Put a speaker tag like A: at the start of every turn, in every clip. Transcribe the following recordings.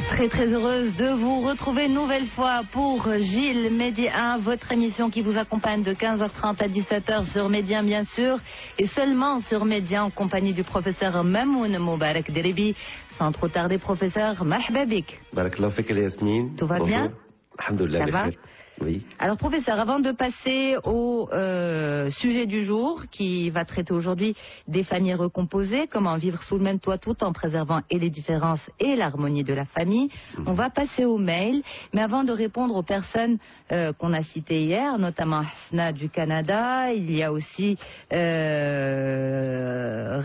A: Très heureuse de vous retrouver une nouvelle fois pour Gilles Mehdi 1, votre émission qui vous accompagne de 15h30 à 17h sur Médien bien sûr, et seulement sur Médien en compagnie du professeur Mamoun Moubarak Deribi. Sans trop tarder, professeur, marhaba bik.
B: Barakallahu fik Yasmine.
A: Tout va bien?
B: Alhamdoulilah.
A: Ça va?
B: Oui.
A: Alors professeur, avant de passer au sujet du jour qui va traiter aujourd'hui des familles recomposées, comment vivre sous le même toit tout en préservant et les différences et l'harmonie de la famille, on va passer au mail. Mais avant de répondre aux personnes qu'on a citées hier, notamment Hasna du Canada, il y a aussi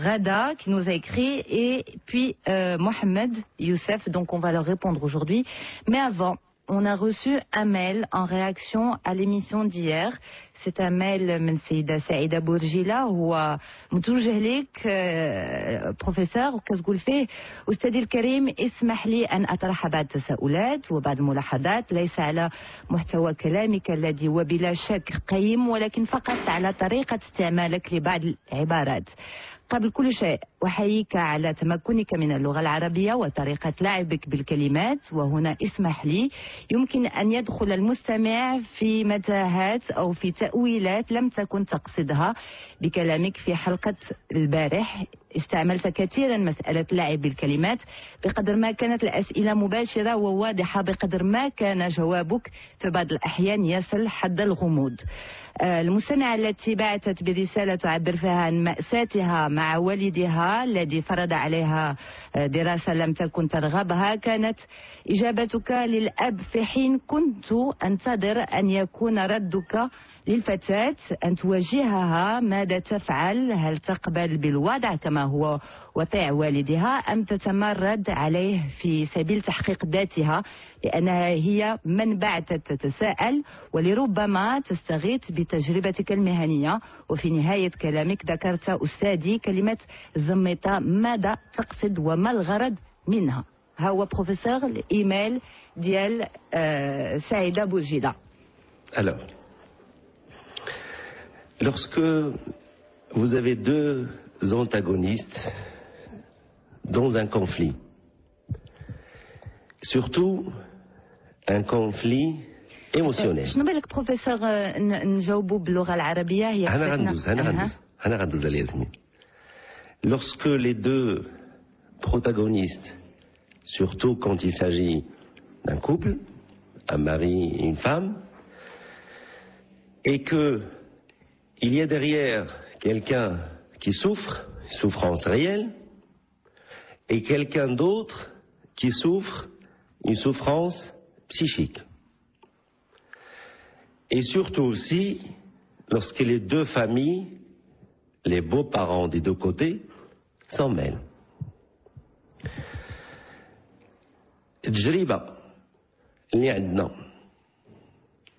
A: Rada qui nous a écrit et puis Mohamed Youssef, donc on va leur répondre aujourd'hui. Mais avant, on a reçu un mail en réaction à l'émission d'hier. C'est un mail من سيدة سعيدة بورجيلة هو متوجه لك بروفيسور وكتقول فيه أستاذي الكريم اسمح لي أن أطرح بعض التساؤلات وبعض الملاحظات ليس على محتوى كلامك الذي وبلا شك قيم ولكن فقط على طريقة استعمالك لبعض العبارات. قبل كل شيء أحييك على تمكنك من اللغة العربية وطريقة لعبك بالكلمات وهنا اسمح لي يمكن أن يدخل المستمع في متاهات أو في تأويلات لم تكن تقصدها بكلامك في حلقة البارح. استعملت كثيرا مسألة لعب بالكلمات بقدر ما كانت الأسئلة مباشرة وواضحة بقدر ما كان جوابك في بعض الأحيان يصل حد الغموض. المستمعة التي بعثت برسالة تعبر فيها عن مأساتها مع والدها الذي فرض عليها دراسة لم تكن ترغبها، كانت إجابتك للأب في حين كنت أنتظر أن يكون ردك للفتاة أن تواجهها ماذا تفعل، هل تقبل بالوضع كما هو وطيع والدها أم تتمرد عليه في سبيل تحقيق ذاتها لأنها هي من بعثت تتساءل ولربما تستغيث بتجربتك المهنية. وفي نهاية كلامك ذكرت أستاذي كلمة زميطة، ماذا تقصد وما الغرض منها؟ ها هو بروفيسور الإيميل ديال سعيدة بوجيلة.
B: Alors, lorsque vous avez deux antagonistes dans un conflit, surtout un conflit émotionnel.
A: شنو بالك بروفيسور نجاوبوا باللغة العربية؟ هي
B: أنا غندوز الياسمين. Lorsque les deux protagonistes, surtout quand il s'agit d'un couple, un mari et une femme, et que il y a derrière quelqu'un qui souffre, souffrance réelle, et quelqu'un d'autre qui souffre une souffrance psychique. Et surtout aussi, lorsque les deux familles, les beaux-parents des deux côtés, s'en mêlent. التجربة اللي عندنا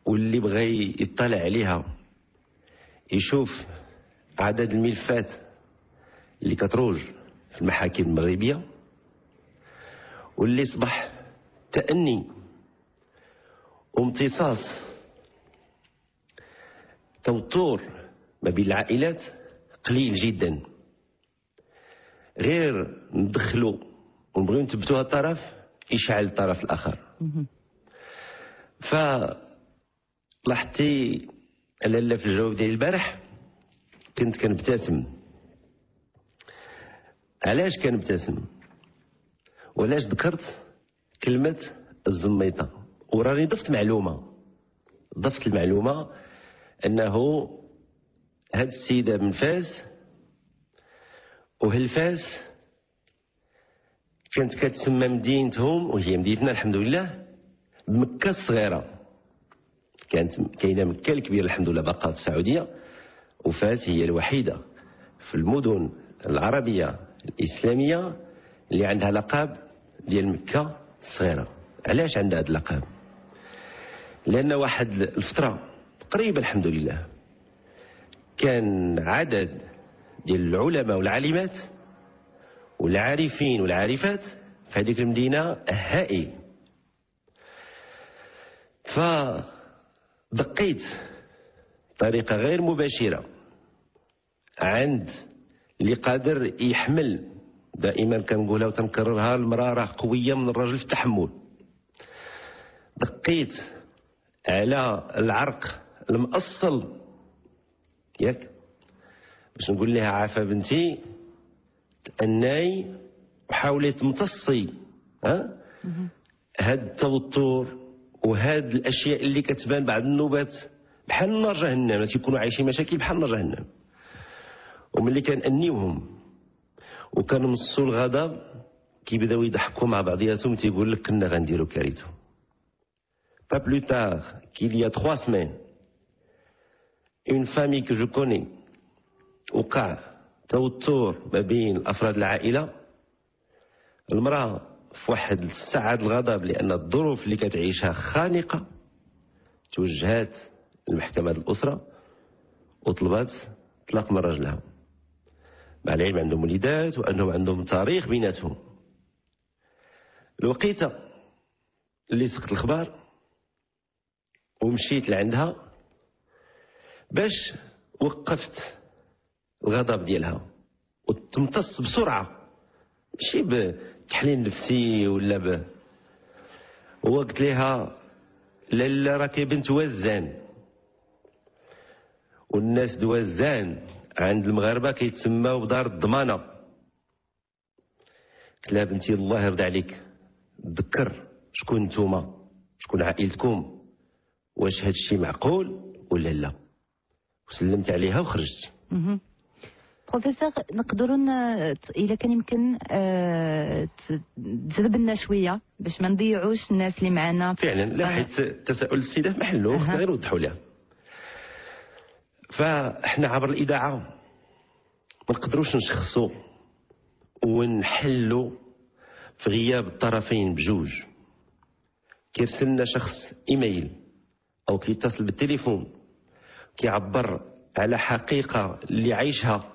B: واللي بغى يطلع عليها يشوف عدد الملفات اللي كتروج في المحاكم المغربية واللي اصبح تأني وامتصاص توتر ما بين العائلات قليل جدا. غير ندخلوا ونبغيو نثبتوا الطرف يشعل الطرف الآخر. فلاحظتي لالا في الجواب ديال البارح كنت كنبتسم. علاش كنبتسم؟ وعلاش ذكرت كلمة الزميطة؟ وراني ضفت المعلومة أنه هاد السيدة من فاس، وهل فاس كانت كتسمى مدينتهم وهي مدينتنا الحمد لله بمكة الصغيرة. كانت كاينة مكة الكبيرة الحمد لله باقا في السعودية، وفاس هي الوحيدة في المدن العربية الإسلامية اللي عندها لقب ديال مكة الصغيرة. علاش عندها هذا اللقب؟ لأن واحد الفترة قريبة الحمد لله كان عدد ديال العلماء والعالمات والعارفين والعارفات في هذيك المدينة هائل. فدقيت بطريقة غير مباشرة عند اللي قادر يحمل دائما كنقولها وتنكررها، المرأة راه قوية من الرجل في التحمل. دقيت على العرق المأصل ياك باش نقول لها عافا بنتي تأناي وحاولي تمتصي هاد التوتر وهاد الاشياء اللي كتبان بعد النوبات بحال نار جهنم، تيكونوا عايشين مشاكل بحال نار جهنم. وملي كنأنيوهم وكنمصوا الغضب كيبداو يضحكوا مع بعضياتهم، تيقول لك كنا غنديروا كارثه. Pas plus tard qu'il y a 3 semaines, une famille que je connais وقع توتر ما بين الافراد العائله. المراه في واحد الساعه الغضب لان الظروف اللي كتعيشها خانقه توجهات لمحكمه الاسره وطلبت طلاق من رجلها، مع العلم عندهم وليدات وانهم عندهم تاريخ بيناتهم. الوقيته اللي سقط الخبر ومشيت لعندها باش وقفت الغضب ديالها وتمتص بسرعه، ماشي بتحليل نفسي ولا وقلت لها لالا راكي بنت وزان، والناس دوازان عند المغاربه كيتسماو بدار الضمانه. قلت لها بنتي الله يرضى عليك تذكر شكون نتوما، شكون عائلتكم، واش هاد الشيء معقول ولا لا. وسلمت عليها وخرجت.
A: بروفيسور نقدروا الا كان يمكن تجذب لنا شويه باش ما نضيعوش الناس اللي معنا.
B: فعلا لا، حيت تساؤل السيده في محله خصنا غير نوضحوا لها. فاحنا عبر الاذاعه ما نقدروش نشخصوا ونحلوا في غياب الطرفين بجوج. كيرسل لنا شخص ايميل او كيتصل بالتليفون كيعبر على حقيقه اللي عايشها،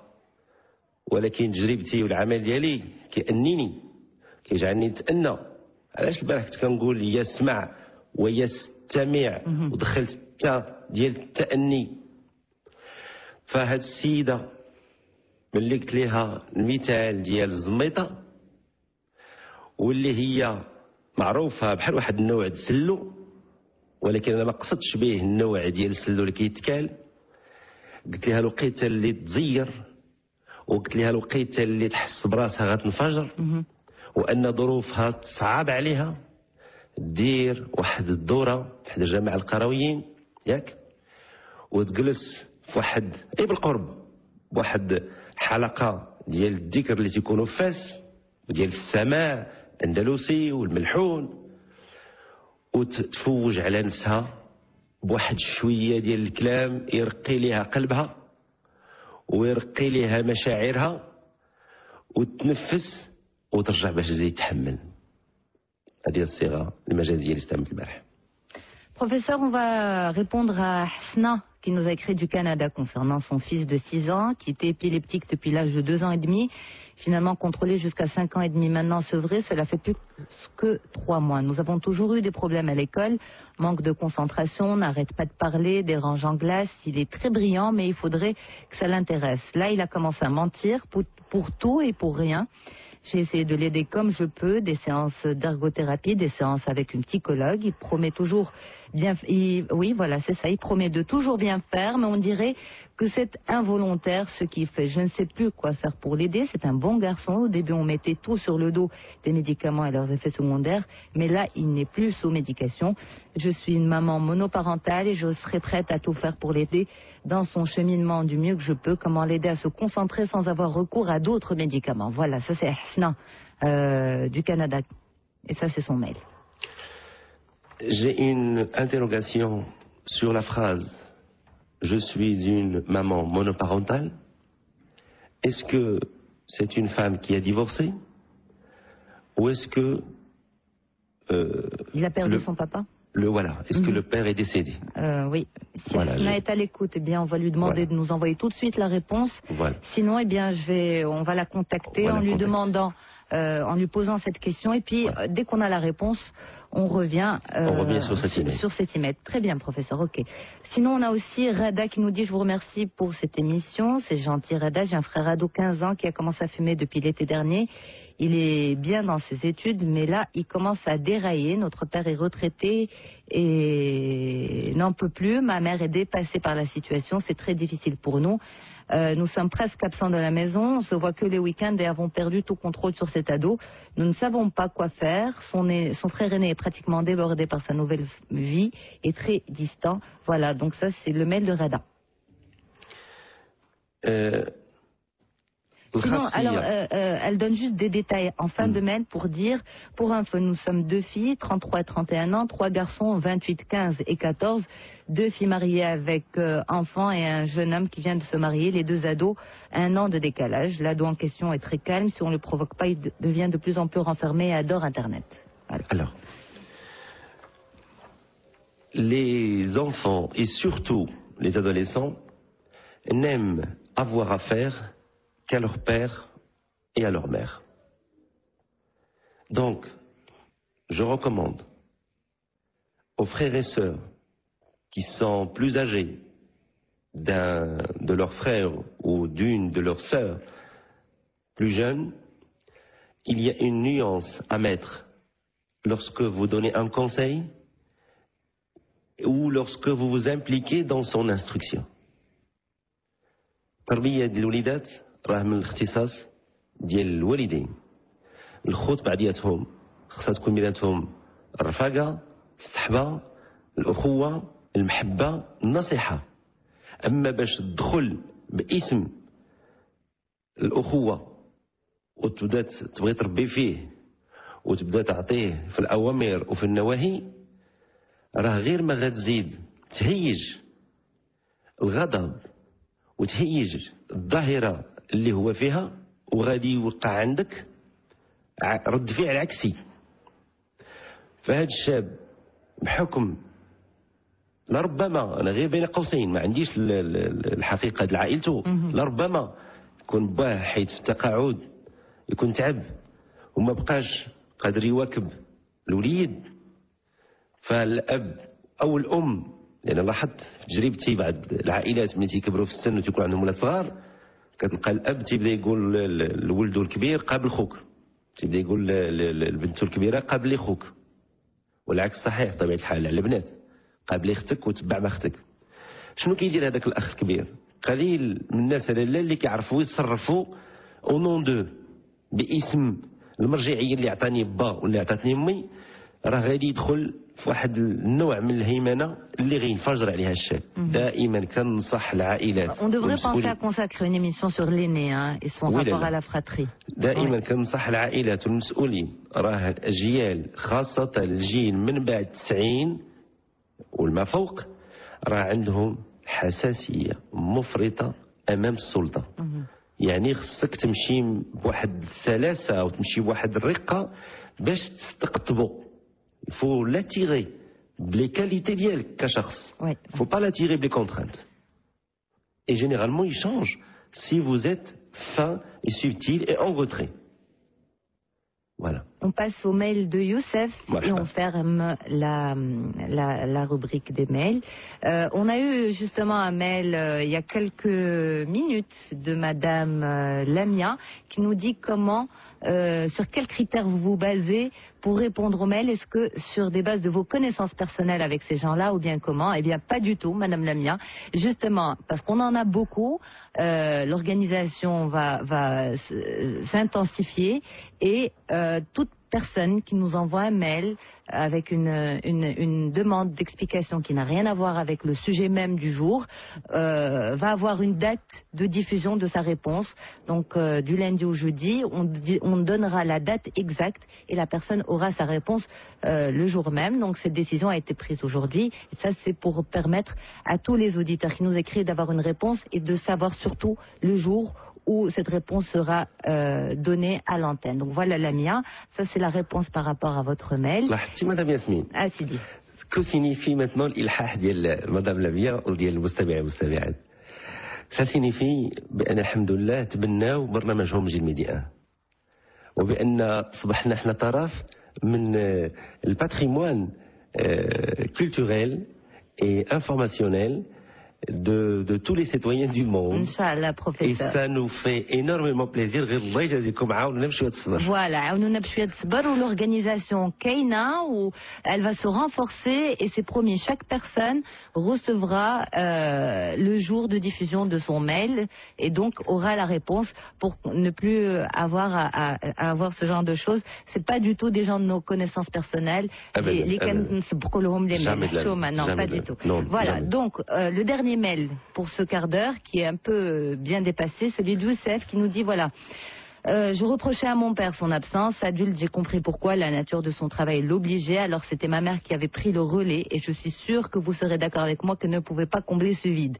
B: ولكن تجربتي والعمل ديالي كيأنيني كيجعلني نتأنى. علاش البارح كنت كنقول يسمع ويستمع ودخلت التا ديال التأني. فهاد السيده ملي قلت لها المثال ديال الزميطه واللي هي معروفه بحال واحد النوع د السلو، ولكن انا ما قصدتش به النوع ديال السلو اللي كيتكال. قلت لها الوقيته اللي تزير، وقلت لها الوقيته اللي تحس براسها غتنفجر وان ظروفها تصعب عليها، دير واحد الدوره في حدا جامع القرويين ياك، وتجلس في واحد اي بالقرب بواحد حلقه ديال الذكر اللي تيكونوا في فاس وديال السماع الاندلسي والملحون، وتفوج على نفسها بواحد شويه ديال الكلام يرقي لها قلبها ويرقي لها مشاعرها وتنفس وترجع باش تزيد تحمل. هذه الصيغه المجازيه اللي استعملت البارح.
A: Professeur, on va répondre à Hasna qui nous a écrit du Canada concernant son fils de 6 ans qui était épileptique depuis l'âge de 2 ans et demi, finalement contrôlé jusqu'à 5 ans et demi maintenant sevré, cela fait plus que 3 mois. Nous avons toujours eu des problèmes à l'école, manque de concentration, n'arrête pas de parler, dérange en classe, il est très brillant mais il faudrait que ça l'intéresse. Là il a commencé à mentir pour tout et pour rien. J'ai essayé de l'aider comme je peux, des séances d'ergothérapie, des séances avec une psychologue. Il promet toujours bien, oui voilà c'est ça, il promet de toujours bien faire, mais on dirait que c'est involontaire ce qu'il fait. Je ne sais plus quoi faire pour l'aider. C'est un bon garçon. Au début on mettait tout sur le dos des médicaments et leurs effets secondaires, mais là il n'est plus sous médication. Je suis une maman monoparentale et je serai prête à tout faire pour l'aider dans son cheminement du mieux que je peux. Comment l'aider à se concentrer sans avoir recours à d'autres médicaments. Voilà, ça c'est Hasna du Canada et ça c'est son mail.
B: J'ai une interrogation sur la phrase « Je suis une maman monoparentale ». Est-ce que c'est une femme qui a divorcé ou est-ce que...
A: il a perdu son papa.
B: Voilà. Est-ce que le père est décédé?
A: Oui. Si
B: voilà,
A: Hasna est à l'écoute, eh bien, on va lui demander de nous envoyer tout de suite la réponse.
B: Voilà.
A: Sinon, eh bien, on va la contacter en lui demandant en lui posant cette question. Et puis, dès qu'on a la réponse, on revient sur cet email. Très bien, professeur, ok. Sinon, on a aussi Rada qui nous dit « Je vous remercie pour cette émission. C'est gentil, Rada. J'ai un frère ado 15 ans qui a commencé à fumer depuis l'été dernier. Il est bien dans ses études, mais là, il commence à dérailler. Notre père est retraité et n'en peut plus. Ma mère est dépassée par la situation. C'est très difficile pour nous. Nous sommes presque absents de la maison. On se voit que les week-ends et avons perdu tout contrôle sur cet ado. Nous ne savons pas quoi faire. Son frère aîné est pratiquement débordé par sa nouvelle vie et très distant. Voilà, donc ça, c'est le mail de Rada. Sinon, alors, elle donne juste des détails en fin de mail pour dire, pour info, nous sommes 2 filles, 33 et 31 ans, 3 garçons, 28, 15 et 14, 2 filles mariées avec enfants et un jeune homme qui vient de se marier, les 2 ados, 1 an de décalage. L'ado en question est très calme, si on ne le provoque pas, il devient de plus en plus renfermé et adore Internet. Voilà.
B: Alors, les enfants et surtout les adolescents n'aiment avoir affaire qu'à leur père et à leur mère. Donc, je recommande aux frères et sœurs qui sont plus âgés de leur frère ou d'une de leurs sœurs plus jeunes, il y a une nuance à mettre lorsque vous donnez un conseil ou lorsque vous vous impliquez dans son instruction. تربية ديال الوليدات راه من الاختصاص ديال الوالدين. الخوت بعضياتهم خصها تكون بيناتهم الرفاقة، الصحبة، الأخوة، المحبة، النصيحة. أما باش تدخل باسم الأخوة وتبدا تبغي تربي فيه وتبدا تعطيه في الأوامر وفي النواهي، راه غير ما غتزيد تهيج الغضب وتهيج الظاهرة اللي هو فيها وغادي يوقع عندك رد فعل عكسي. فهاد الشاب بحكم لربما، أنا غير بين قوسين ما عنديش الحقيقة ديال عائلته، لربما يكون باه حيت في التقاعد يكون تعب وما بقاش قادر يواكب الوليد، فالأب أو الأم، لأن لاحظت في تجربتي بعد العائلات ملي تيكبروا في السن وتيكون عندهم ولاد صغار، كتلقى الأب تيبدا يقول لولده الكبير قابل خوك، تيبدا يقول لبنته الكبيرة قابل خوك، والعكس صحيح بطبيعة الحال على البنات، قابل اختك وتبع ما اختك. شنو كيدير هذاك الأخ الكبير؟ قليل من الناس اللي كيعرفوا يتصرفوا او نون دو باسم المرجعية اللي عطاني با واللي عطاتني امي، راه غادي يدخل في واحد النوع من الهيمنه اللي غينفجر عليها الشاب. دائما كنصح العائلات.
A: On devrait penser à consacrer une émission sur l'aîné et son rapport à la fratrie.
B: دائما كنصح العائلات والمسؤولين، راه الاجيال خاصه الجيل من بعد 90 والما فوق راه عندهم حساسيه مفرطه امام السلطه. يعني خصك تمشي بواحد السلاسه او تمشي بواحد الرقه باش تستقطبوا. Il faut l'attirer les qualités d'elle كشخص. Il ne faut pas l'attirer les contraintes. Et généralement, il change si vous êtes fin et subtil et en retrait. Voilà.
A: On passe au mail de Youssef et on ferme la rubrique des mails. On a eu justement un mail il y a quelques minutes de Madame Lamia qui nous dit comment, sur quels critères vous vous basez pour répondre aux mails. Est-ce que sur des bases de vos connaissances personnelles avec ces gens-là ou bien comment? Eh bien pas du tout, Madame Lamia. Justement, parce qu'on en a beaucoup, l'organisation va s'intensifier et toute personne qui nous envoie un mail avec une demande d'explication qui n'a rien à voir avec le sujet même du jour, va avoir une date de diffusion de sa réponse. Donc du lundi au jeudi, on donnera la date exacte et la personne aura sa réponse le jour même. Donc cette décision a été prise aujourd'hui. Et ça, c'est pour permettre à tous les auditeurs qui nous écrivent d'avoir une réponse et de savoir surtout le jour où cette réponse sera donnée à l'antenne. Donc voilà la mienne. Ça, c'est la réponse par rapport à votre mail.
B: Madame Yasmine.
A: Ah, Sidi.
B: Que signifie maintenant l'ilhah de Madame Lamia ou de المستمع والمستمعات؟ Ça signifie بأن الحمد لله تبناو برنامجهم جيل ميديا. وبأن أصبحنا احنا طرف من الباتريموان culturel et informationnel de tous les citoyens du monde.
A: Inch'Allah, professeur.
B: Et ça nous fait énormément plaisir.
A: Voilà, l'organisation Keina, où elle va se renforcer et c'est promis, chaque personne recevra le jour de diffusion de son mail et donc aura la réponse pour ne plus avoir à avoir ce genre de choses. C'est pas du tout des gens de nos connaissances personnelles. Non, pas du tout. Voilà, donc le dernier mail pour ce quart d'heure qui est un peu bien dépassé, celui de Youssef qui nous dit voilà. Je reprochais à mon père son absence. Adulte, j'ai compris pourquoi. La nature de son travail l'obligeait. Alors c'était ma mère qui avait pris le relais et je suis sûre que vous serez d'accord avec moi qu'elle ne pouvait pas combler ce vide.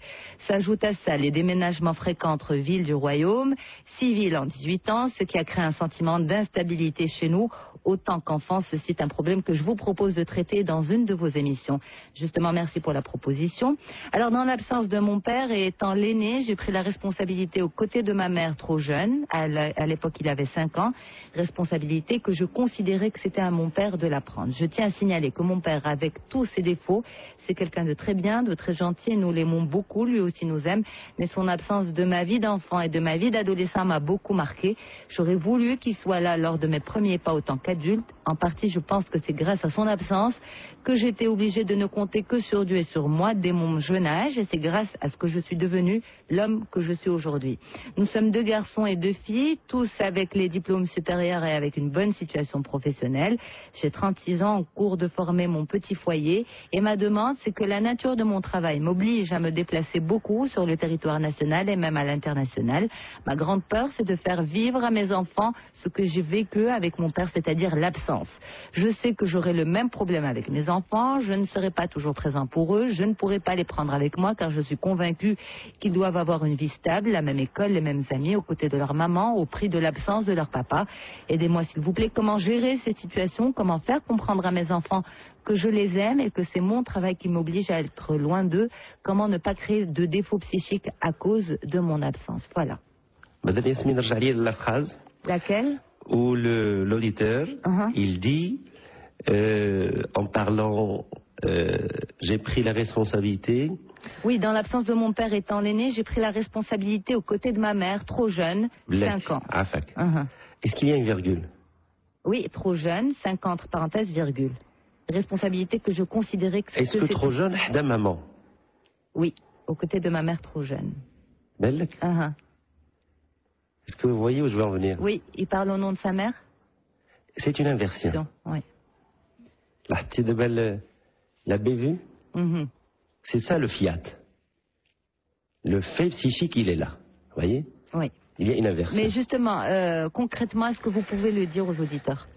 A: S'ajoute à ça les déménagements fréquents entre villes du royaume, 6 villes en 18 ans, ce qui a créé un sentiment d'instabilité chez nous. Autant qu'enfant, ceci est un problème que je vous propose de traiter dans une de vos émissions. Justement, merci pour la proposition. Alors, dans l'absence de mon père et étant l'aîné, j'ai pris la responsabilité aux côtés de ma mère trop jeune. À l'époque, il avait 5 ans. Responsabilité que je considérais que c'était à mon père de la prendre. Je tiens à signaler que mon père, avec tous ses défauts, c'est quelqu'un de très bien, de très gentil et nous l'aimons beaucoup. Lui aussi nous aime. Mais son absence de ma vie d'enfant et de ma vie d'adolescent m'a beaucoup marqué. J'aurais voulu qu'il soit là lors de mes premiers pas autant qu'adulte. En partie, je pense que c'est grâce à son absence que j'étais obligée de ne compter que sur Dieu et sur moi dès mon jeune âge. Et c'est grâce à ce que je suis devenue l'homme que je suis aujourd'hui. Nous sommes 2 garçons et 2 filles, tous avec les diplômes supérieurs et avec une bonne situation professionnelle. J'ai 36 ans en cours de former mon petit foyer. Et ma demande, c'est que la nature de mon travail m'oblige à me déplacer beaucoup sur le territoire national et même à l'international. Ma grande peur, c'est de faire vivre à mes enfants ce que j'ai vécu avec mon père, c'est-à-dire l'absence. Je sais que j'aurai le même problème avec mes enfants, je ne serai pas toujours présent pour eux, je ne pourrai pas les prendre avec moi car je suis convaincue qu'ils doivent avoir une vie stable, la même école, les mêmes amis, aux côtés de leur maman, au prix de l'absence de leur papa. Aidez-moi s'il vous plaît, comment gérer cette situation, comment faire comprendre à mes enfants que je les aime et que c'est mon travail qui m'oblige à être loin d'eux, comment ne pas créer de défauts psychiques à cause de mon absence. Voilà.
B: Madame Yasmine, reja'li la phrase.
A: Laquelle?
B: Où l'auditeur, il dit, en parlant, j'ai pris la responsabilité.
A: Oui, dans l'absence de mon père étant l'aîné, j'ai pris la responsabilité aux côtés de ma mère, trop jeune, 5 ans.
B: Est-ce qu'il y a une virgule?
A: Oui, trop jeune, 5 ans, entre parenthèses, virgule. Responsabilité que je considérais que...
B: Est-ce que trop jeune, d'un maman?
A: Oui, aux côtés de ma mère trop jeune.
B: Belle. Est-ce que vous voyez où je veux en venir?
A: Oui, il parle au nom de sa mère.
B: C'est une inversion.
A: Oui.
B: La bévue. C'est ça le fiat. Le fait psychique, il est là. Vous voyez?
A: Oui.
B: Il y a une inversion.
A: Mais justement, concrètement, est-ce que vous pouvez le dire aux auditeurs?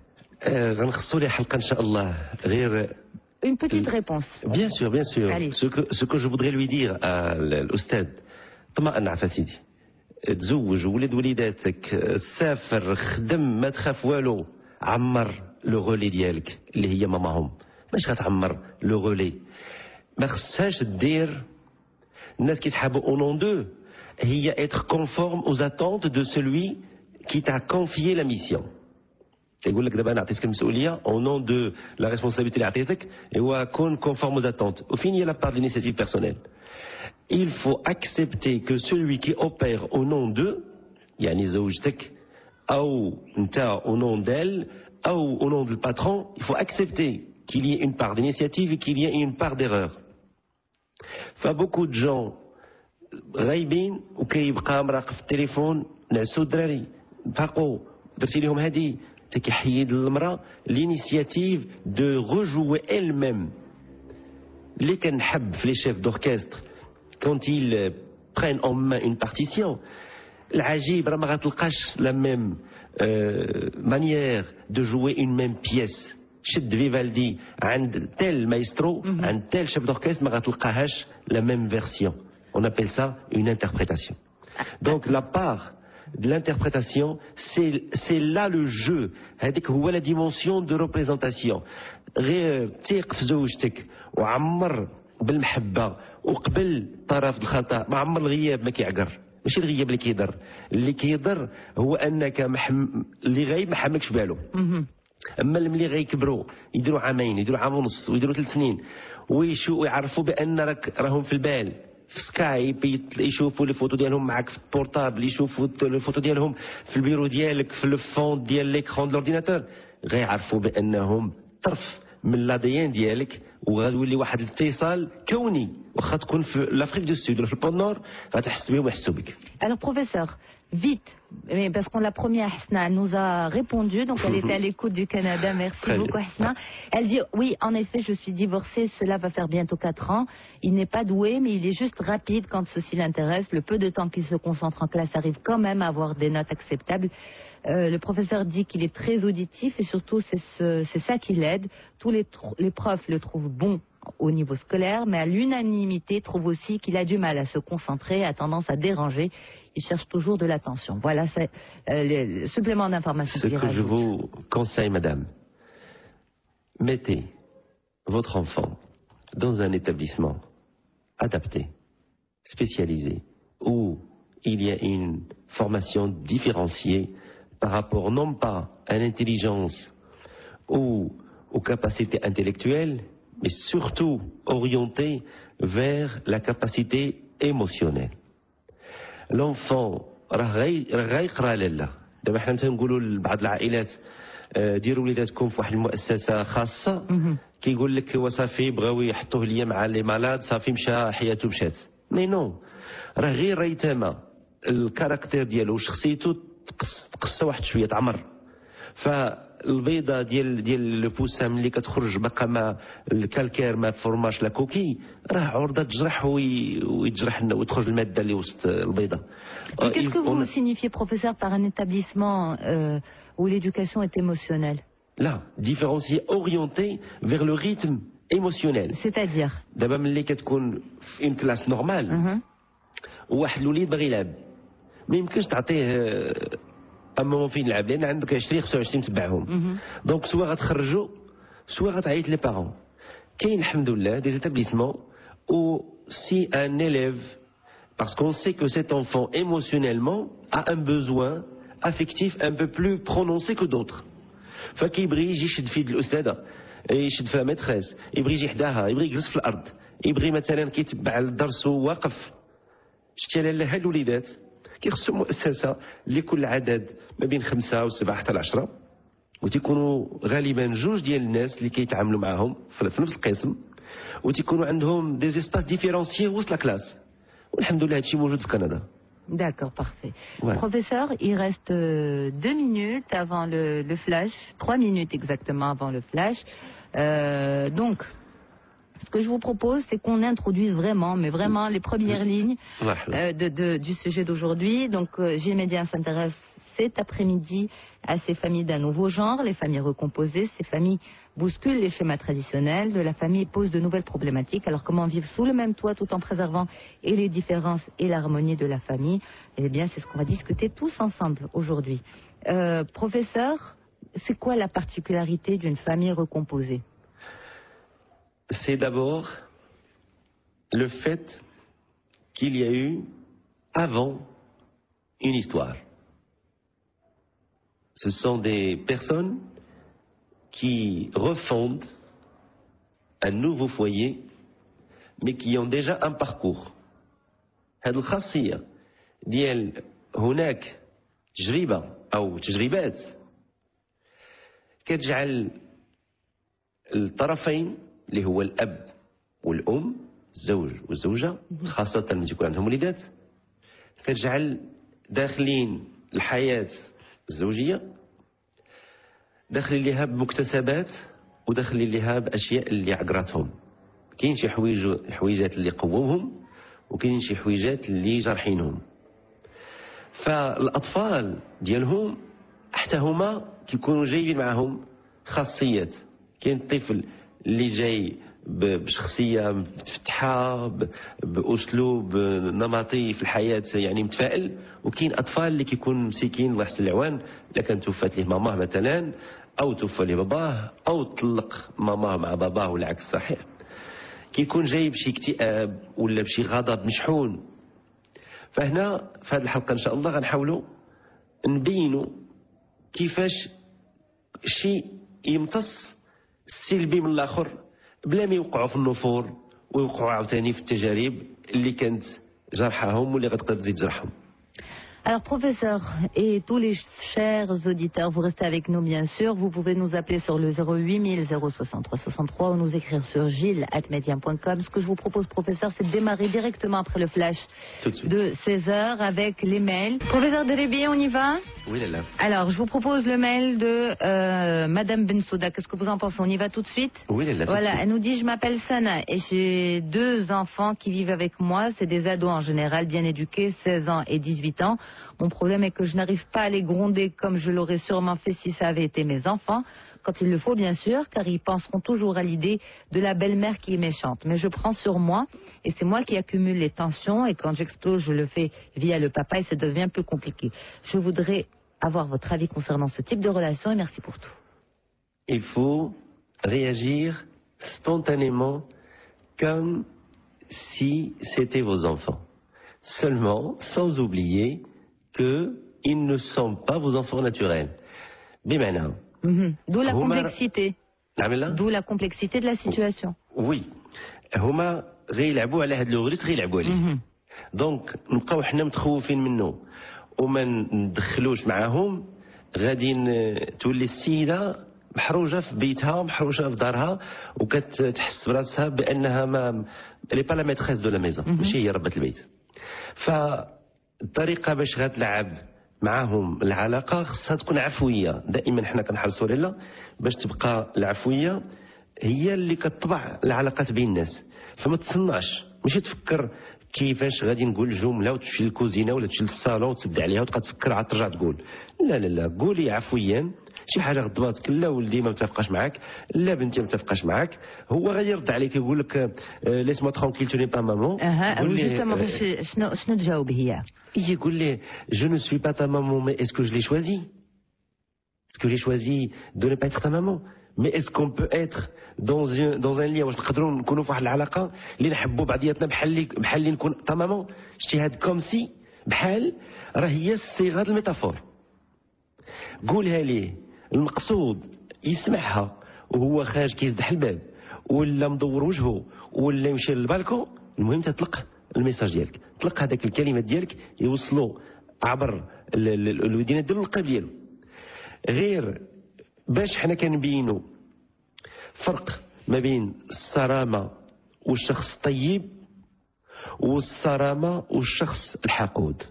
A: Une petite réponse.
B: Bien sûr, bien sûr.
A: Allez.
B: Ce que je voudrais lui dire à l'Oustad, طمأن فسيدي. تزوج ولد وليداتك سافر خدم ما تخاف والو عمر لو غولي ديالك اللي هي ماماهم ماش غتعمر لو غولي ما خصهاش دير الناس كيتحابوا او نون دو هي être conforme aux attentes de celui qui t'a confié la mission. يقول لك دابا انا عطيتك المسؤوليه au nom de la responsabilité اللي عطيتك هو كون conforme aux attentes. Au fin il y a la part de l'initiative personnelle. Il faut accepter que celui qui opère au nom d'eux, يعني زوجتك أو نتا au nom d'elle, ou au nom du patron, il faut accepter qu'il y ait une part d'initiative et qu'il y ait une part d'erreur. فبوكو de gens غايبين وكيبقى مراقب في التليفون نعسوا الدراري فاقوا درتي لهم هذه تكيحيد المرأة l'initiative de rejouer elle-même. اللي كنحب في les chefs d'orchestre quand ils prennent en main une partition, العجيب راه ما غتلقاش la même manière de jouer une même pièce. شد فيفالدي عند tel maestro, عند tel chef d'orchestre ما غتلقاهاش la même version. On appelle ça une interprétation. Donc la part de l'interprétation, c'est là le jeu. هذيك هو la dimension de représentation. غير تيق في زوجتك وعمر بالمحبة وقبل طرف الخطأ ما عمر الغياب ما كيعقر. ماشي الغياب اللي كيضر هو انك اللي غايب ما حملكش بالو. اما ملي غيكبروا يديروا عامين، يديروا عام ونص، ويديروا 3 سنين، ويعرفوا بان راهم في البال في سكايب، يشوفوا لي فوتو ديالهم معاك في البورتابل، يشوفوا الفوتو ديالهم في البيرو ديالك في الفون ديال ليكرون ديال الاورديناتور، غيعرفوا بانهم طرف من لاديان ديالك، وغادي واحد الاتصال كوني واخا تكون في لافريك دو سود ولا في البول نور غتحس بهم ويحسوا بك.
A: Alors professeur, vite, mais parce qu'on la première Hasna nous a répondu, donc elle était à l'écoute du Canada, merci beaucoup Hasna. Elle dit oui, en effet, je suis divorcée, cela va faire bientôt 4 ans. Il n'est pas doué, mais il est juste rapide quand ceci l'intéresse. Le peu de temps qu'il se concentre en classe arrive quand même à avoir des notes acceptables. Le professeur dit qu'il est très auditif et surtout c'est ça qui l'aide. Tous les profs le trouvent bon au niveau scolaire, mais à l'unanimité trouve aussi qu'il a du mal à se concentrer, a tendance à déranger. Il cherche toujours de l'attention. Voilà, c'est le supplément d'information.
B: Ce que je vous conseille, madame, mettez votre enfant dans un établissement adapté, spécialisé, où il y a une formation différenciée par rapport non pas à l'intelligence ou aux capacités intellectuelles, mais surtout orientée vers la capacité émotionnelle. L'enfant غيقرا لالا. دابا حنا تنقولوا لبعض العائلات ديروا وليداتكم في واحد المؤسسه خاصه، كيقول لك هو صافي بغاو يحطوه ليا مع لي مالاد صافي مشى حياته مشات. مي نو، راه غير ريتما الكاركتير ديالو وشخصيته تقصى واحد شويه تعمر. فالبيضه ديال لو بوسا ملي كتخرج باقا ما الكالكير ما فورماش لا كوكي راه عرضه تجرح ويتجرح وتخرج الماده اللي وسط البيضه.
A: Qu'est-ce que vous signifiez, professeur, par un établissement où l'éducation est émotionnelle?
B: Là, différencié, orienté vers le rythme émotionnel.
A: C'est-à-dire
B: دابا ملي كتكون في une classe normale واحد الوليد باغي يلعب ما يمكنش تعطيه اما فين يلعب لان عندك 20 25 تبعهم. دونك سوا غتخرجوا سوا غتعيط لي بارون. كاين الحمد لله des établissements où si un élève, parce qu'on sait que cet enfant émotionnellement a un besoin affectif un peu plus prononcé que d'autres, فكيبغي يجي يشد في يد الاستاذه، يشد فيها ماتريس، يبغي يجي حداها، يبغي يجلس في الارض، يبغي مثلا كيتبع الدرس وواقف. شتي لاله هاد الوليدات كيخصهم مؤسسه لكل عدد ما بين 5 و7 حتى 10، وتيكونوا غالبا 2 ديال الناس اللي كيتعاملوا معاهم في نفس القسم، وتيكونوا عندهم دي اسباس ديفيرونسيي وسط لا كلاس، والحمد لله هادشي موجود في كندا.
A: D'accord, parfait. Ouais. Professeur, il reste 2 minutes avant le flash, 3 minutes exactement avant le flash. Donc, ce que je vous propose, c'est qu'on introduise vraiment, mais vraiment les premières lignes du sujet d'aujourd'hui. Donc, G-Média s'intéresse cet après-midi à ces familles d'un nouveau genre, les familles recomposées. Ces familles bousculent les schémas traditionnels de la famille, posent de nouvelles problématiques. Alors, comment vivre sous le même toit tout en préservant et les différences et l'harmonie de la famille? Eh bien, c'est ce qu'on va discuter tous ensemble aujourd'hui. Professeur, c'est quoi la particularité d'une famille recomposée?
B: C'est d'abord le fait qu'il y a eu avant une histoire. Ce sont des personnes qui refondent un nouveau foyer, mais qui ont déjà un parcours. هذه الخاصية ديال هناك تجربة أو تجربات كتجعل الطرفين اللي هو الأب والأم، الزوج والزوجة، خاصة ملي يكون عندهم وليدات، كتجعل داخلين الحياة الزوجية داخلين ليها بمكتسبات وداخلين ليها بأشياء اللي عقرتهم. كاين شي حويجات اللي قووهم وكاين شي حويجات اللي جارحينهم. فالأطفال ديالهم حتى هما كيكونوا جايبين معهم خاصيات. كاين الطفل اللي جاي بشخصية متفتحة بأسلوب نمطي في الحياة يعني متفائل، وكاين أطفال اللي كيكون مسكين الله يحسن العوان إلا كان توفات ليه ماماه مثلا أو توفى ليه باباه أو طلق ماماه مع باباه والعكس صحيح، كيكون جاي بشي اكتئاب ولا بشي غضب مشحون. فهنا في هذه الحلقه ان شاء الله غنحاولوا نبينوا كيفاش شيء يمتص السلبي من الاخر بلا ما يوقعوا في النفور ويوقعوا عاوتاني في التجارب اللي كانت جرحهم واللي غتقدر تزيد جرحهم.
A: Alors, professeur et tous les chers auditeurs, vous restez avec nous, bien sûr. Vous pouvez nous appeler sur le 08 063 63 ou nous écrire sur gilles@medium.com. Ce que je vous propose, professeur, c'est de démarrer directement après le flash de 16h avec les mails. Professeur Derebi, on y va?
B: Oui, là.
A: Alors, je vous propose le mail de Madame Bensouda. Qu'est-ce que vous en pensez? On y va tout de suite?
B: Oui, là.
A: Voilà, elle nous dit: je m'appelle Sana et j'ai 2 enfants qui vivent avec moi. C'est des ados en général, bien éduqués, 16 ans et 18 ans. Mon problème est que je n'arrive pas à les gronder comme je l'aurais sûrement fait si ça avait été mes enfants. Quand il le faut, bien sûr, car ils penseront toujours à l'idée de la belle-mère qui est méchante. Mais je prends sur moi et c'est moi qui accumule les tensions et quand j'explose, je le fais via le papa et ça devient plus compliqué. Je voudrais avoir votre avis concernant ce type de relation et merci pour tout.
B: Il faut réagir spontanément comme si c'était vos enfants. Seulement, sans oublier qu'ils ne sont pas vos enfants naturels. Bimana.
A: D'où la complexité. D'où la complexité de la situation.
B: Oui. هما غيلعبوا على هاد الغريس غيلعبوا عليه. دونك نبقاو حنا متخوفين منه وما ندخلوش معاهم غادي تولي السيده محروجه في بيتها محروجه في دارها وكتحس براسها بانها ما لي با لا ميتريس دو لا ميزون ماشي هي ربة البيت. فالطريقه باش غتلعب معاهم العلاقه خصها تكون عفويه. دائما حنا كنحرصوا لاله باش تبقى العفويه هي اللي كتطبع العلاقات بين الناس. فما تصنعش ماشي تفكر كيفاش غادي نقول جمله وتمشي للكوزينه ولا تمشي للصالون وتسد عليها وتبقى تفكر عاد ترجع تقول لا لا لا. قولي عفويا شي حاجه غضباتك، لا ولدي ما متفقاش معاك، لا بنتي ما متفقاش معاك، هو غادي يرد عليك يقول لك ليس مو ترونكيل تو ني با مامون.
A: جوستومون شنو تجاوب هي؟
B: يقول لي جو نو سوي با تا مامون مي اسكو جو لي شوازي؟ اسكو جي شوازي دو ني با اتر تا مامون؟ مي اسكو بو اتر دون ان ليا واش نقدروا نكونوا في واحد العلاقه اللي نحبوا بعضياتنا بحال اللي نكون تا مامون؟ شتي هاد كوم سي بحال راه هي صيغه الميتافور. قولها ليه المقصود يسمعها وهو خارج كيزدح الباب ولا مدور وجهه ولا يمشي للبالكون. المهم تطلق الميساج ديالك، طلق هذاك الكلمات ديالك يوصلوا عبر الودينات ديالو للقلب ديالو. غير باش حنا كنبينوا فرق ما بين الصرامه والشخص الطيب والصرامه والشخص الحقود.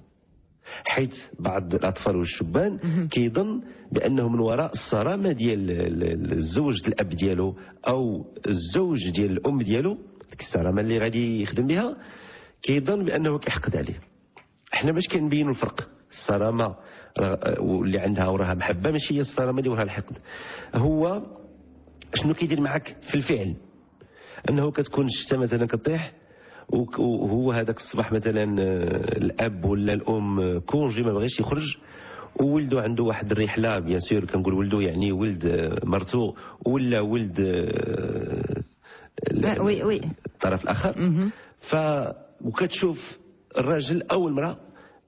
B: حيث بعض الاطفال والشبان كيظن بانه من وراء الصرامه ديال الزوج الاب ديالو او الزوج ديال الام ديالو ديك الصرامه اللي غادي يخدم بها كيظن بانه كيحقد عليه. احنا باش كنبينوا الفرق الصرامه واللي عندها وراها محبه ماشي هي الصرامه اللي وراها الحقد. هو شنو كيدير معك في الفعل؟ انه كتكون الشتا مثلا كطيح وهو هذاك الصباح مثلا الاب ولا الام كونجي ما بغيش يخرج وولده عنده واحد الرحله بيان سور كنقول ولده يعني ولد مرتو ولا ولد الطرف الاخر. وكتشوف الراجل او المراه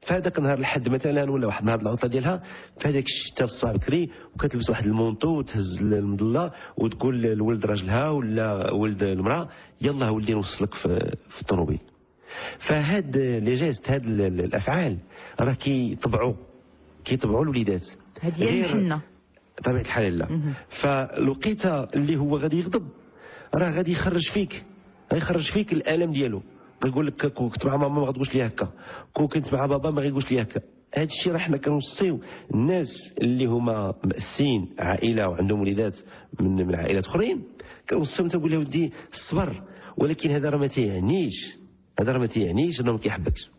B: في هذاك النهار الحد مثلا ولا واحد النهار العطله ديالها في هذاك الشتاء في الصباح بكري وكتلبس واحد المونطو وتهز المظله وتقول لولد راجلها ولا ولد المراه يلا ولدي نوصلك في الطوموبيل. فهاد لي جيست هاد الافعال راه كيطبعوا الوليدات.
A: هذه هي الحنه
B: طبيعه الحال. لا فالوقيته اللي هو غادي يغضب راه غادي يخرج فيك الالم ديالو. يقول لك كون كنت مع ماما ما غتقولش لي هكا، كون كنت مع بابا ما غيقولش لي هكا. هذا الشيء راه حنا كنوصيو الناس اللي هما مأسين عائله وعندهم وليدات من عائلات اخرين كنوصيهم تنقول له ودي الصبر، ولكن هذا راه ما تيعنيش انه ما كيحبكش.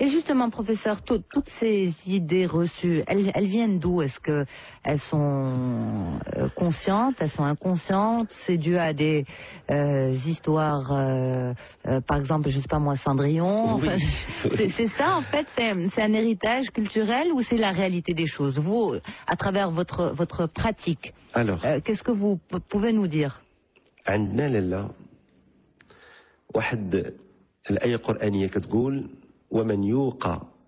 A: Et justement, professeur, toutes ces idées reçues, elles viennent d'où? Est-ce qu'elles sont conscientes, elles sont inconscientes? C'est dû à des histoires, par exemple, je sais pas moi, Cendrillon.
B: Oui.
A: Enfin, c'est ça, en fait, c'est un héritage culturel ou c'est la réalité des choses? Vous, à travers votre pratique, qu'est-ce que vous pouvez nous dire?
B: عندنا لالا واحد الآية قرآنية كتقول ومن يوق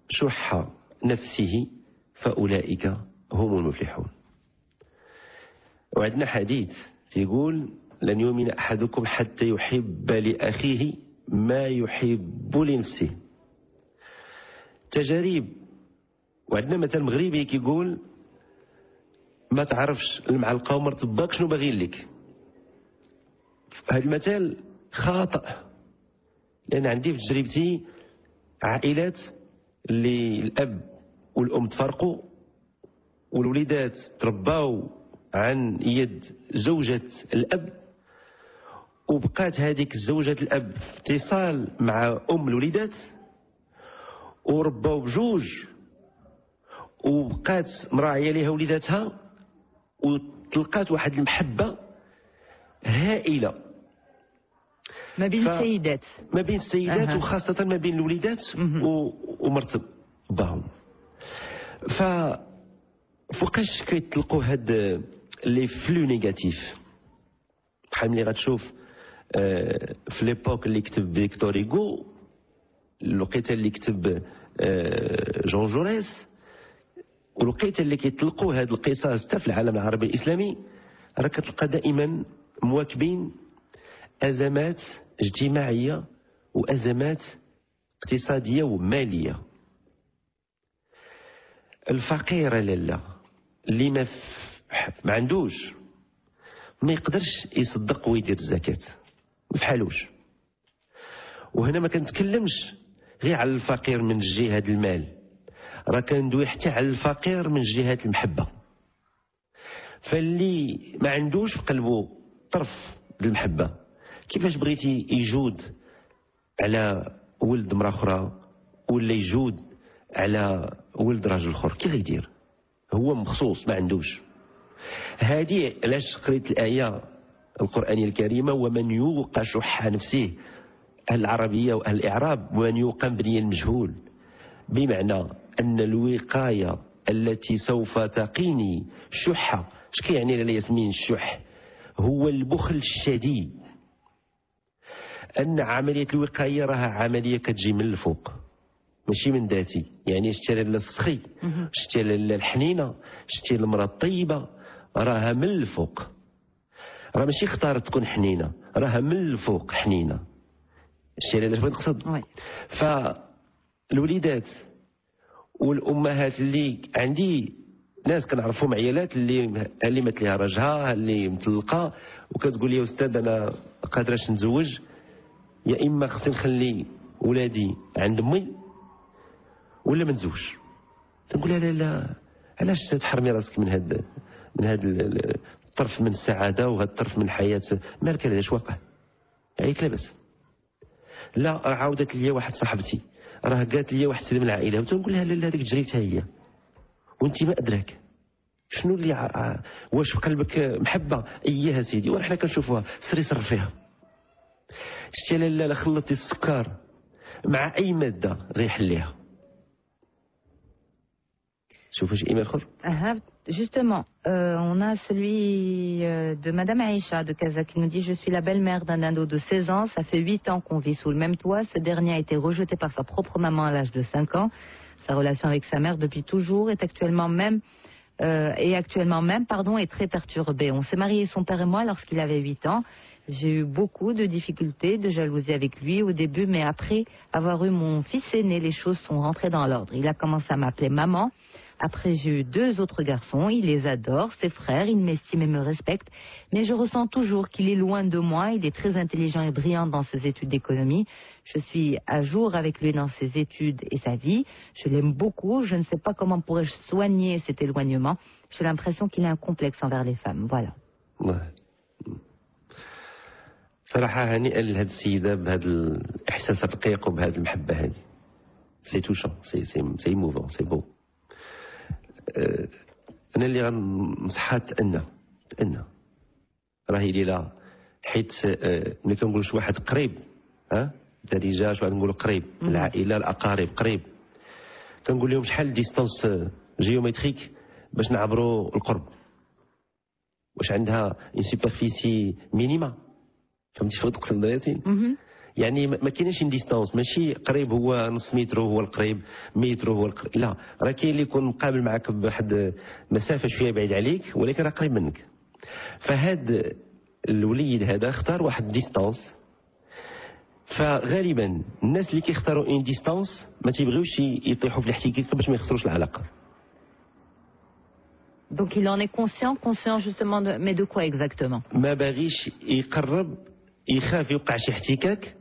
B: شح نفسه فأولئك هم المفلحون. وعندنا حديث يقول لن يؤمن أحدكم حتى يحب لأخيه ما يحب لنفسه. تجارب. وعندنا مثل مغربي كيقول ما تعرفش المعلقة ومرتباك شنو باغيين لك. هذا المثل خاطئ، لأن عندي في تجربتي عائلات اللي الأب والأم تفرقوا والوليدات ترباو عن يد زوجة الأب، وبقات هذيك زوجة الأب في اتصال مع أم الوليدات ورباو بجوج، وبقات مراعية ليها وليداتها، وتلقات واحد المحبة هائلة
A: ما بين السيدات
B: وخاصة ما بين الوليدات ومرت باهم. فوقاش كيطلقوا هاد لي فلو نيجاتيف، بحال ملي غتشوف في ليبوك اللي كتب فيكتور هيغو، الوقيته اللي كتب جون جوريس، والوقيته اللي كيطلقوا هاد القصص حتى في العالم العربي الاسلامي، راه كتلقى دائما مواكبين ازمات اجتماعيه وازمات اقتصاديه وماليه. الفقير لالا اللي ما عندوش ما يقدرش يصدق ويدير الزكاة، ما فحالوش. وهنا ما كنتكلمش غير على الفقير من جهة المال، راه كندوي حتى على الفقير من جهة المحبة. فاللي ما عندوش في قلبه طرف المحبة، كيفاش بغيتي يجود على ولد مرأة أخرى ولا يجود على ولد راجل اخر؟ كي غيدير؟ هو مخصوص ما عندوش. هذه علاش قريت الآية القرآنية الكريمة ومن يوق شح نفسه، أهل العربية وأهل الإعراب ومن يوق مبني المجهول، بمعنى أن الوقاية التي سوف تقيني شح. اش كيعني لاله ياسمين الشح؟ هو البخل الشديد. أن عملية الوقاية راها عملية كتجي من الفوق ماشي من ذاتي. يعني شتي لاله السخي، شتي لاله الحنينه، شتي المراه الطيبه، راها من الفوق. راه ماشي اختارت تكون حنينه، راها من الفوق حنينه. شتي لاله بغيت نقصد. فالوليدات والامهات اللي عندي ناس كنعرفهم عيالات اللي مات ليها راجلها، اللي مطلقه وكتقول لي يا استاذ انا قادراش نتزوج، يا اما خصني نخلي ولادي عند امي ولا ما نزوج. تنقول لها لا علاش تحرمي راسك من هذا الطرف من السعاده وهذا الطرف من الحياه؟ مالك علاش واقع عليك لاباس؟ لا عاودت لي واحد صاحبتي راه قالت لي واحد سيده من العائله، وتنقول لها لا هذيك تجربتها هي وانت ما ادراك شنو اللي واش في قلبك محبه اياها سيدي، وحنا كنشوفوها سري صرف فيها. شتي لا خلطتي السكر مع اي ماده غيحليها.
A: Justement, on a celui de Madame Aïcha de Casa qui nous dit: je suis la belle-mère d'un ado de 16 ans, ça fait 8 ans qu'on vit sous le même toit. Ce dernier a été rejeté par sa propre maman à l'âge de 5 ans. Sa relation avec sa mère depuis toujours est actuellement même est très perturbée. On s'est mariés son père et moi lorsqu'il avait 8 ans. J'ai eu beaucoup de difficultés, de jalousie avec lui au début, mais après avoir eu mon fils aîné, les choses sont rentrées dans l'ordre. Il a commencé à m'appeler maman. Après, j'ai eu 2 autres garçons, il les adore, ses frères, il m'estime et me respecte, mais je ressens toujours qu'il est loin de moi. Il est très intelligent et brillant dans ses études d'économie. Je suis à jour avec lui dans ses études et sa vie. Je l'aime beaucoup, je ne sais pas comment pourrais-je soigner cet éloignement. J'ai l'impression qu'il a un complexe envers les femmes, voilà.
B: Ouais. صراحة هنيئا لهذه السيدة بهذا الإحساس الرقيق وبهذه المحبة هذه. سي توشون، سي موفون، سي بو. انا اللي غنصحها تأنى راهي ليلى، حيت ملي كنقولوا شي واحد قريب درجه شي واحد نقولوا قريب العائله الاقارب قريب، كنقول لهم شحال ديستانس جيومتريك باش نعبروا القرب، واش عندها اون سوبرفيسي مينيما، فهمتي شنو نقصد ياسين؟ يعني ما كاينش ان ديستانس، ماشي قريب هو نص متر هو القريب، متر هو القريب، لا، راه كاين اللي يكون مقابل معك بواحد مسافه شويه بعيد عليك ولكن راه قريب منك. فهاد الوليد هذا اختار واحد ديستانس. فغالبا الناس اللي كيختاروا ان ديستانس ما تيبغيوش يطيحوا في الاحتكاك باش ما يخسروش العلاقه.
A: Donc il en est conscient justement mais de quoi exactement?
B: ما باغيش يقرب، يخاف يوقع شي احتكاك،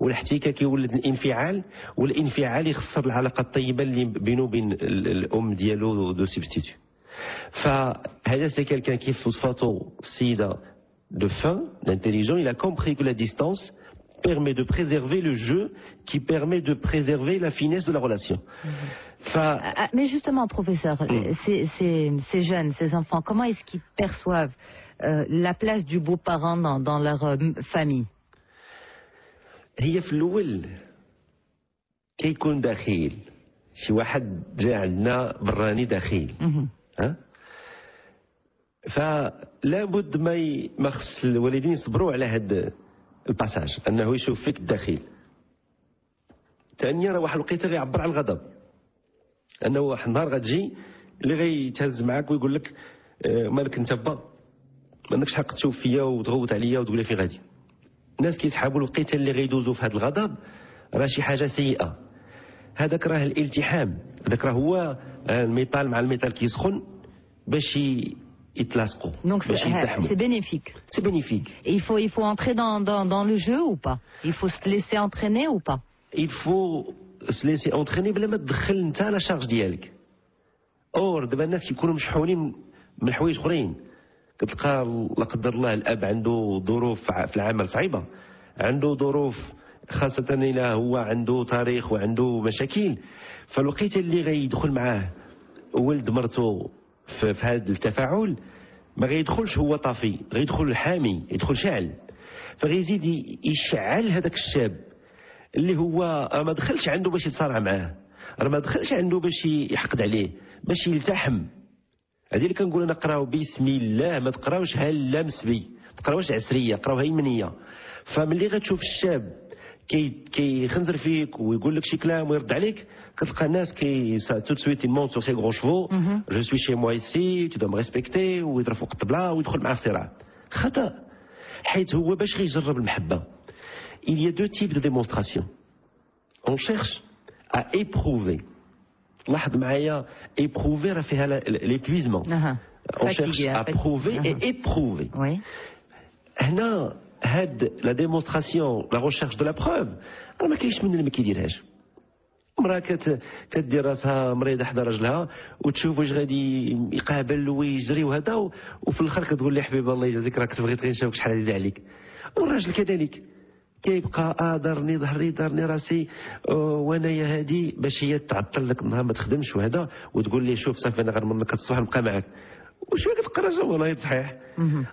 B: والاحتكاك يولد الانفعال، والانفعال يخسر العلاقه الطيبه اللي بينه وبين الام ديالو دو سبستيتو. فهذا سي كيلكان كيف وصفاتو السيده de fin, d'intelligent, il a compris que la distance permet de préserver le jeu, qui permet de préserver la finesse de la relation.
A: Mais justement, professeur, ces jeunes, ces enfants, comment est-ce qu'ils perçoivent la place du beau-parent dans leur famille?
B: هي في الأول كيكون دخيل، شي واحد جا عندنا براني دخيل، ها؟ فلا بد ما خص الوالدين يصبروا على هذا الباساج، انه يشوف فيك الدخيل. ثانيا راه واحد الوقيته غيعبر على الغضب، انه واحد النهار غتجي اللي غيتهز معاك ويقول لك مالك انت با، ما عندكش حق تشوف فيا وتغوت عليا وتقول لي فين غادي. الناس كيسحبوا الوقيته اللي غيدوزوا في هذا الغضب راه شي حاجه سيئه. هذاك راه الالتحام، هذاك راه هو الميطال مع الميطال كيسخن باش يتلاصقوا.
A: Donc c'est bénéfique.
B: C'est bénéfique.
A: Et il faut entrer dans le jeu ou pas? Il faut se laisser entraîner ou pas?
B: Il faut se laisser entraîner بلا ما تدخل انت لا شارج ديالك. اور دابا الناس كيكونوا مشحونين من حوايج اخرين، كتلقى لا قدر الله الاب عنده ظروف في العمل صعيبه، عنده ظروف خاصه الى هو عنده تاريخ وعنده مشاكل، فالوقيته اللي غيدخل معاه ولد مرته في هذا التفاعل ما غيدخلش هو طافي، غيدخل حامي، يدخل شاعل، فغيزيد يشعل هذاك الشاب اللي هو ما دخلش عنده باش يتصارع معاه، راه ما دخلش عنده باش يحقد عليه، باش يلتحم. هذه اللي كنقول انا قراو بسم الله، ما تقراوش هلا مسبي، ما تقراوش عسريه، قراو هيمنيه. فملي غتشوف الشاب كيخنزر فيك ويقول لك شي كلام ويرد عليك، كتلقى الناس تو سويت يمونت سور سي غرون شفو، جو سوي شي موا ايسي تو دو ريسبكتي، ويضرب فوق الطبله ويدخل معاه في صراع. خطا، حيت هو باش غيجرب المحبه. Il y a deux types de démonstration. On cherche à éprouver. لاحظ معايا éprouver راه فيها l'épuisement. On cherche à prouver et éprouver. هنا هاد لا ديمونستراسيون لا ريشيرش دو لا بروف راه ما كاينش من اللي ما كيديرهاش. امراه كدير راسها مريضه حدا راجلها وتشوف واش غادي يقابل ويجري وهذا، وفي الاخر كتقول لي حبيبي الله يجازيك راك تبغيت غير نشوفك شحال هادي عليك. والراجل كذلك كيبقى دارني ظهري دارني راسي وانايا هادي باش هي تعطل لك النهار ما تخدمش وهذا، وتقول لي شوف صافي انا غير منك الصباح نبقى معاك. وشويه كتقرا والله صحيح.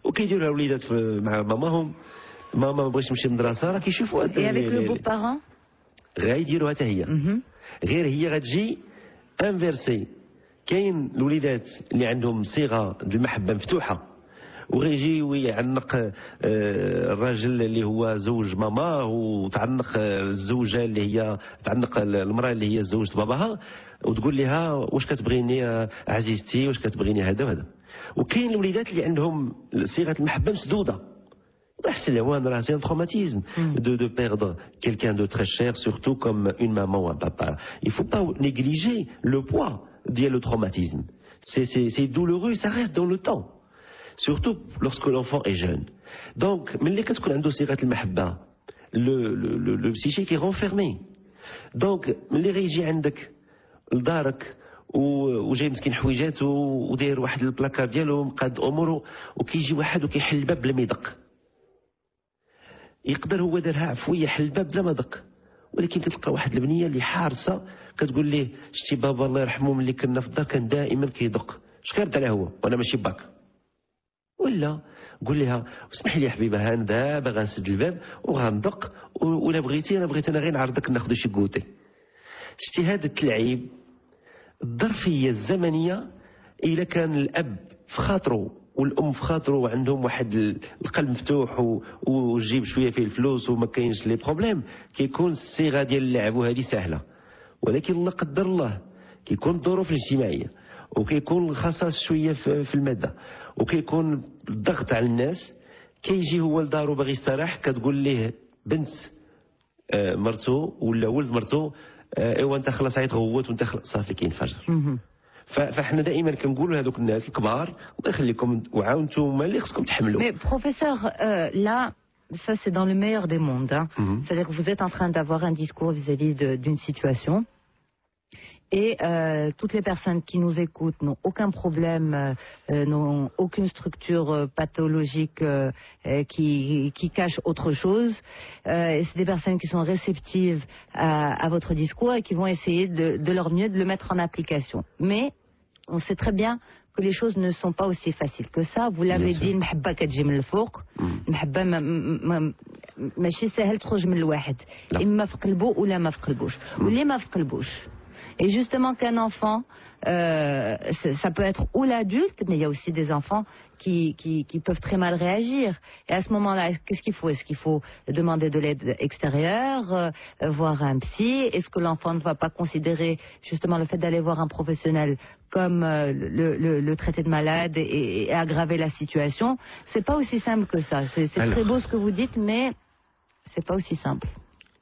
B: وكيديروا الوليدات مع ماماهم، ماما ما بغيتش نمشي للمدرسه، راه كيشوفوا هاد
A: اي افيك لو بو بارون
B: غايديروها حتى هي. غير هي غتجي انفيرسي. كاين الوليدات اللي عندهم صيغه ديال المحبه مفتوحه وغيجي ويعنق الراجل اللي هو زوج ماما، وتعنق الزوجه اللي هي تعنق المراه اللي هي زوجة باباها، وتقول لها واش كتبغيني عزيزتي، واش كتبغيني هذا وهذا. وكاين الوليدات اللي عندهم صيغه المحبه مسدوده. C'est un traumatisme de perdre quelqu'un de très cher, surtout comme une maman ou un papa. Il ne faut pas négliger le poids du traumatisme. C'est douloureux, ça reste dans le temps. Surtout lorsque l'enfant est jeune. Donc, le psychique est renfermé. Donc, les régies عندك لدارك وجاي مسكين حويجات وداير واحد البلاكار ديالو مقاد اموره، وكيجي واحد وكيحل الباب بلا ما يدق. يقدر هو دارها عفويه حل الباب بلا ما دق، ولكن كتلقى واحد البنيه اللي حارسه كتقول ليه شتي بابا الله يرحمه ملي كنا في الدار كان دائما كيدق، اش كيرد عليه هو وانا ماشي باك. ولا قول لها اسمح لي حبيبه ها دابا غنسد الباب وغندق، ولا بغيتي انا غير نعرضك ناخذ شي كوتي. شتي هذا التلعيب الظرفيه الزمنيه، الا كان الاب في خاطره والام في خاطره عندهم واحد القلب مفتوح وتجيب شويه فيه الفلوس وما كاينش لي بروبليم، كيكون الصيغه ديال اللعب وهذه سهله. ولكن الله قدر الله كيكون الظروف الاجتماعيه وكيكون الخصاص شويه في الماده وكيكون الضغط على الناس، كيجي هو لدارو باغي يستراح، كتقول ليه بنت مرتو ولا ولد مرتو ايوا انت خلاص غوت وانت صافي كينفجر. فاحنا دائما كنقولوا لهذوك الناس الكبار الله يخليكم وعاو نتوما اللي خصكم تحملوا.
A: Mais professeur, là, ça c'est dans le meilleur des mondes. Hein. C'est-à-dire que vous êtes en train d'avoir un discours vis-à-vis d'une situation. Et toutes les personnes qui nous écoutent n'ont aucun problème, n'ont aucune structure pathologique qui cache autre chose. C'est des personnes qui sont réceptives à votre discours et qui vont essayer de leur mieux de le mettre en application. Mais on sait très bien que les choses ne sont pas aussi faciles que ça. Vous l'avez dit, المحبة كتجي من الفوق. المحبة ماشي سهل تخرج من الواحد. إما في قلبه ولا ما في قلبوش. واللي ما في قلبوش. Et justement qu'un enfant, ça peut être ou l'adulte, mais il y a aussi des enfants qui peuvent très mal réagir. Et à ce moment-là, qu'est-ce qu'il faut? Est-ce qu'il faut demander de l'aide extérieure, voir un psy? Est-ce que l'enfant ne va pas considérer justement le fait d'aller voir un professionnel comme le traiter de malade et aggraver la situation? C'est pas aussi simple que ça. C'est très beau ce que vous dites, mais c'est pas aussi simple.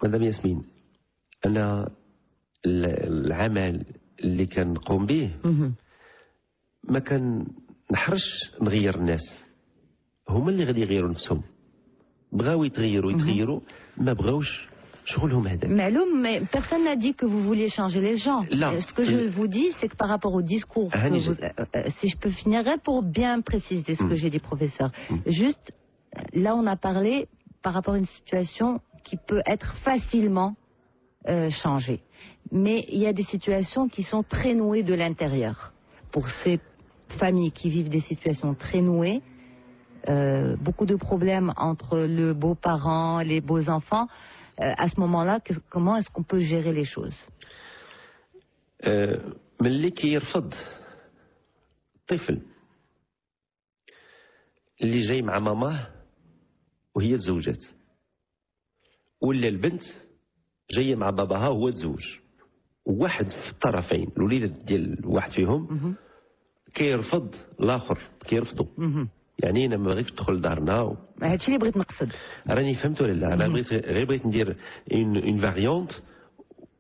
B: Madame Yasmine, العمل اللي كنقوم به ما كنحرش نغير الناس، هما اللي غادي يغيروا نفسهم. بغاو يتغيروا ما بغاوش شغلهم هذا.
A: معلوم, mais personne n'a dit que vous vouliez changer les gens. Ce que je vous dis, c'est que par rapport au discours, si je peux finir pour bien préciser ce que j'ai dit, professeur. Juste, là on a parlé par rapport à une situation qui peut être facilement changée. Mais il y a des situations qui sont très nouées de l'intérieur. Pour ces familles qui vivent des situations très nouées, beaucoup de problèmes entre le beau-parent, les beaux-enfants, à ce moment-là, comment est-ce qu'on peut gérer les choses?
B: ملي كيرفض طفل اللي جاي مع ماماه وهي تزوجت، ولا البنت جايه مع باباها وهو تزوج، وواحد في الطرفين الوليدات ديال واحد فيهم كيرفض الاخر، كيرفضوا. يعني انا ما بغيتش تدخل لدارنا
A: هادشي اللي بغيت نقصد.
B: راني فهمت ولا لا؟ انا بغيت ندير اون فاريونت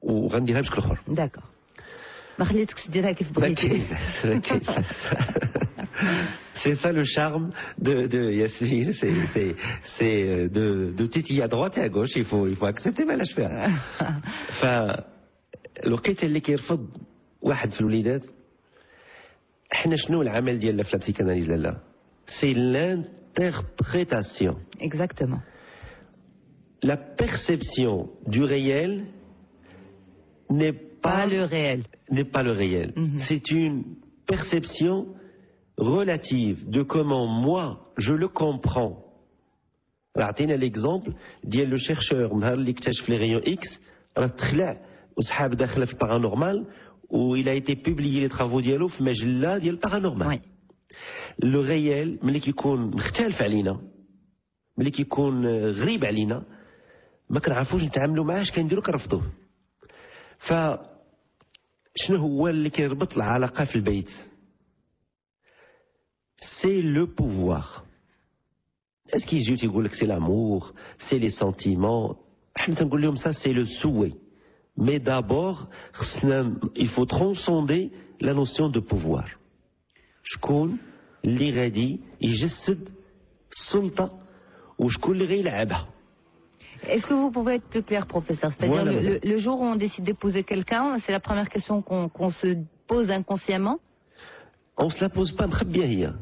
B: وغنديرها بشكل اخر.
A: داكور. ما خليتكش ديرها كيف بغيتي.
B: C'est ça le charme de Yasmine, c'est de titiller à droite et à gauche. Il faut accepter ما لاش فيها. فلقيت اللي كيرفض واحد في الوليدات. احنا شنو العمل ديالنا في البسيكاناليز لالا؟ C'est l'interprétation.
A: Exactement.
B: La perception du réel n'est pas
A: le réel.
B: N'est pas le réel. C'est une perception relative de comment moi je le comprends. عطينا l'exemple ديال le chercheur نهار اللي اكتشف les rayons X راه تخلع وسحاب داخله في البارانورمال و il a été publié les travaux ديالو في مجله ديال البارانورمال. لو ريال ملي كيكون مختلف علينا، ملي كيكون غريب علينا، ما كنعرفوش نتعاملوا معاه، اش كنديروا كنرفضوه. فشنو هو اللي كيربط العلاقه في البيت؟ سي لو بوفوار. اس كيجيو تيقول لك سي لامور، سي لي سونتيمون، حنا تنقول لهم سا سي لو سوي. مي دابور خصنا il faut transcender la notion de pouvoir. شكون اللي غادي يجسد السلطة وشكون اللي غيلعبها؟
A: Est-ce que vous pouvez être plus clair, professeur? C'est-à-dire le jour où on décide d'épouser quelqu'un, c'est la première question qu'on se pose inconsciemment?
B: On se la pose pas مخبية هي.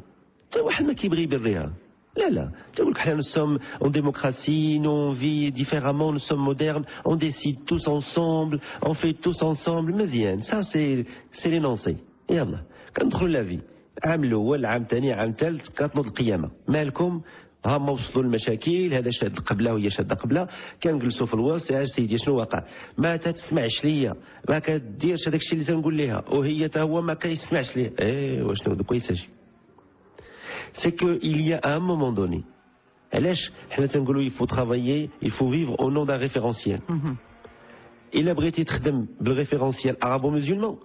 B: حتى واحد ما كيبغي يبريها. لا تقول لك حنا nous sommes en démocratie, nous on vit différemment, nous sommes modernes, on décide tous ensemble, on fait tous ensemble. مزيان. Ça c'est l'énoncé. يلا كندخلوا لا في. عام الاول، عام ثاني، عام ثالث، كتنوض القيامه. مالكم؟ هما وصلوا المشاكل، هذا شاد قبله وهي شاده قبله، كنجلسوا في الوسط. يا سيدي شنو واقع؟ ما تسمعش ليا، ما كديرش هذاك الشيء اللي تنقول لها، وهي تا هو ما كيسمعش ليا. وشنو دوك يساجي؟ c'est qu'il y a à un moment donné, il faut travailler, il faut vivre au nom d'un référentiel. إلا بغيتي تخدم بالريفérentiel arabo-musulman,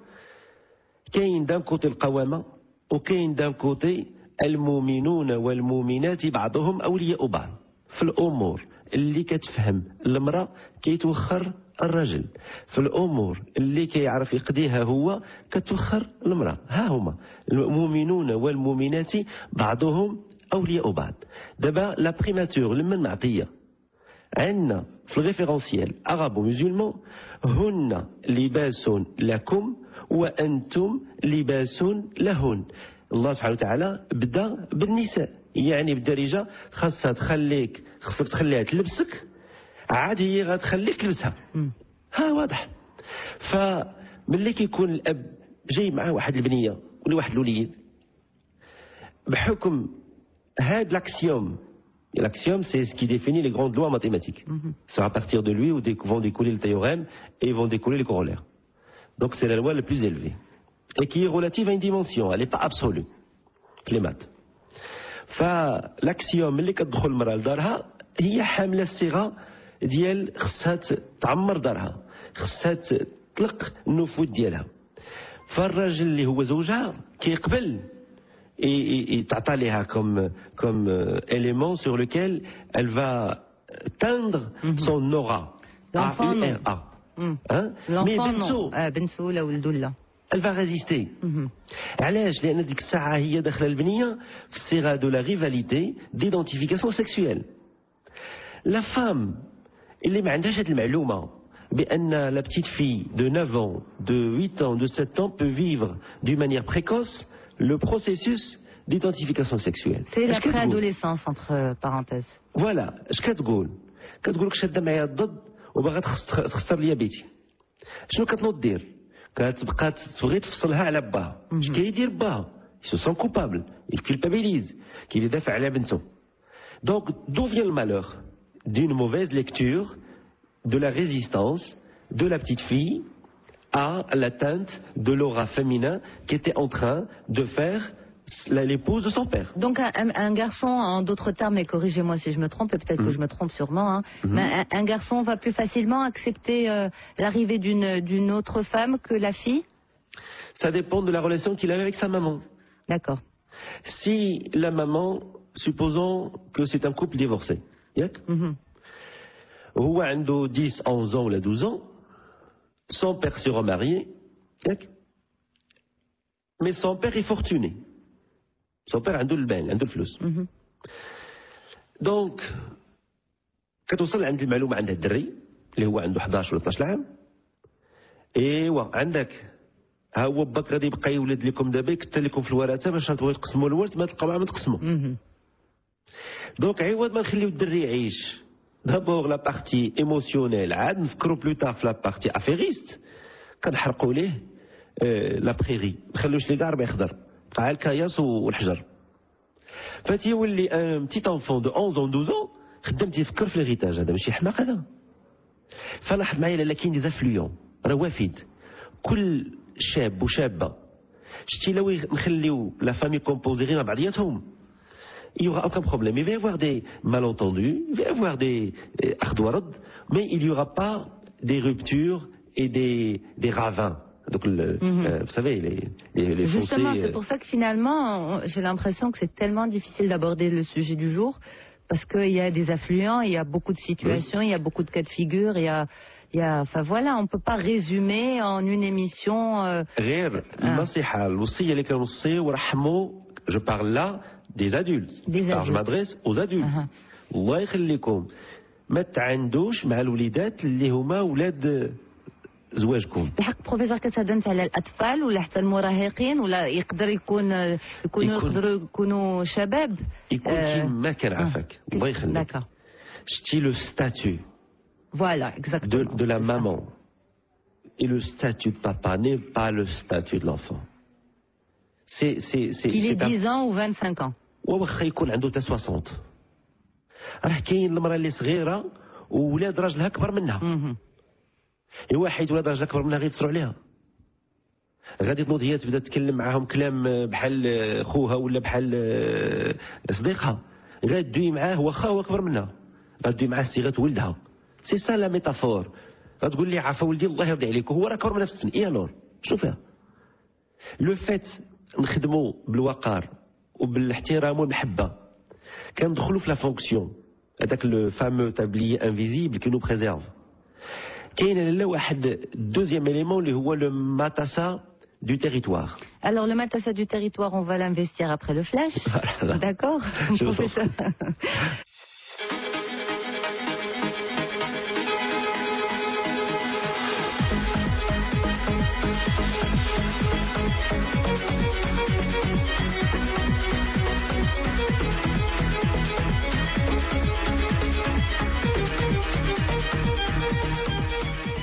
B: كاين d'un côté القوامة وكاين d'un côté المؤمنون والمؤمنات بعضهم أولياء بعض. في الأمور اللي كتفهم المرأة كيتوخر الرجل، في الأمور اللي كيعرف يقضيها هو كتوخر المرأة. ها هما المؤمنون والمؤمنات بعضهم أولياء بعض. دابا لا بريماتور لمن معطية عندنا في الريفérentiel arabo-musulman هن لباس لكم وأنتم لباس لهن. الله سبحانه وتعالى بدا بالنساء، يعني بالدارجة خاصها تخليك، خاصك تخليها تلبسك عاد هي غتخليك تلبسها. ها واضح. فملي كيكون الأب جاي معاه واحد البنية ولا واحد الوليد بحكم هاد l'axiome. L'axiome, c'est ce qui définit les grandes lois mathématiques. C'est à partir de lui où vont découler le théorème et vont découler les corollaires. Donc c'est la loi la plus élevée. Et qui est relative à une dimension, elle n'est pas absolue. Les maths. فالأكسيوم اللي كتدخل المرأة لدارها هي حاملة الصيغة ديال خصها تعمر دارها، خصها تطلق النفوذ ديالها. فالراجل اللي هو زوجها كيقبل تعطى لها comme élément sur lequel elle va teindre son aura. A-U-R-A.
A: L'enfant بنته ولا ولده لا.
B: Elle va résister. علاش؟ لأن ديك الساعة هي داخلة البنية في الصيغة de la rivalité d'identification sexuelle. La femme اللي ما عندهاش هذه المعلومة بأن la petite fille de 9 ans, de 8 ans, de 7 ans peut vivre d'une manière précoce le processus d'identification sexuelle.
A: C'est la préadolescence entre parenthèses.
B: Voilà. اش كتقول؟ كتقول لك شاده معايا الضد وباغا تخسر ليا بيتي. شنو كتنوض دير؟ كتبقى تبغي تفصلها على باها. اش كيدير باها؟ ils se sont coupables, ils culpabilisent, qu'il يدافع على بنته. Donc d'où vient le malheur? D'une mauvaise lecture de la résistance de la petite fille à l'atteinte de l'aura féminin qui était en train de faire l'épouse de son père.
A: Donc un garçon, en d'autres termes, et corrigez-moi si je me trompe, et peut-être que je me trompe sûrement, hein, mais un garçon va plus facilement accepter l'arrivée d'une autre femme que la fille?
B: Ça dépend de la relation qu'il avait avec sa maman.
A: D'accord.
B: Si la maman, supposons que c'est un couple divorcé, هو عنده 10, 11 ans ou 12 ans, son père s'est remarié, mais son père est fortuné. Son père عنده البال، عنده الفلوس. دونك كتوصل عند المعلومة عند الدري اللي هو عنده 11 ولا 12 عام. ايوا عندك ها هو باك غادي يبقى يولد لكم دابا يكثر لكم في الورثة باش تبغيو تقسموا الورث ما تلقاو ما تقسموا. دونك عوض ما نخليو الدري يعيش دابور لا بارتي ايموسيونيل عاد نفكروا بلوطار في لا بارتي افيريست كنحرقوا ليه لا بريري نخلوش لي كاع ربع يخضر بقى الكياس والحجر. فتيولي ان بتيت انفون دو 11 ans 12 ans خدام تيفكر في ليغيتاج. هذا ماشي حماق هذا. فلاحظ معايا لا كاين دي زافليون روافد كل شاب وشابه شتي لو نخليو لا فامي كومبوزي غير مع بعضياتهم il n'y aura aucun problème. Il va y avoir des malentendus, il va y avoir des ardouards, mais il n'y aura pas des ruptures et des ravins. Donc, vous savez, les fossés...
A: Justement, c'est pour ça que finalement, j'ai l'impression que c'est tellement difficile d'aborder le sujet du jour, parce qu'il y a des affluents, il y a beaucoup de situations, il y a beaucoup de cas de figure, enfin voilà, on ne peut pas résumer en une émission...
B: Je parle là des adultes. Alors je m'adresse aux adultes. الله يخليكم ما تعندوش مع الوليدات اللي هما ولاد زواجكم.
A: الحق بروفيسور كتهضر على الاطفال ولا حتى المراهقين ولا يقدر يكونوا شباب؟
B: يكون كيما كان عافاك الله يخليك. شتي لو ستاتيو.
A: Voilà, exactement.
B: De la maman. Et le statut de papa n'est pas le statut de l'enfant.
A: Il est 10 ans ou 25 ans.
B: واخا يكون عنده حتى 60. راه كاين المراه اللي صغيره وولاد راجلها كبر منها. ايوا حيت ولاد راجلها كبر منها غيتصروا عليها. غادي تنوض هي تبدا تتكلم معاهم كلام بحال خوها ولا بحال صديقها، غادوي معاه واخا هو اكبر منها، غادوي معاه صيغه ولدها. سي سا لا ميتافور. غتقول لي عافا ولدي الله يرضي عليك وهو راه اكبر منها في السن، اي الور شنو فيها؟ لو فيت نخدموا بالوقار وبالاحترام والمحبه، كندخلوا في لا فونكسيون هذاك لو فامو تابلي انفيزيبل كي نو بريزيرف. كاين لالا واحد دوزيام élément اللي هو لو ماتاسا du territoire.
A: Alors le matassa du territoire, on va l'investir après le flash. D'accord, professeur.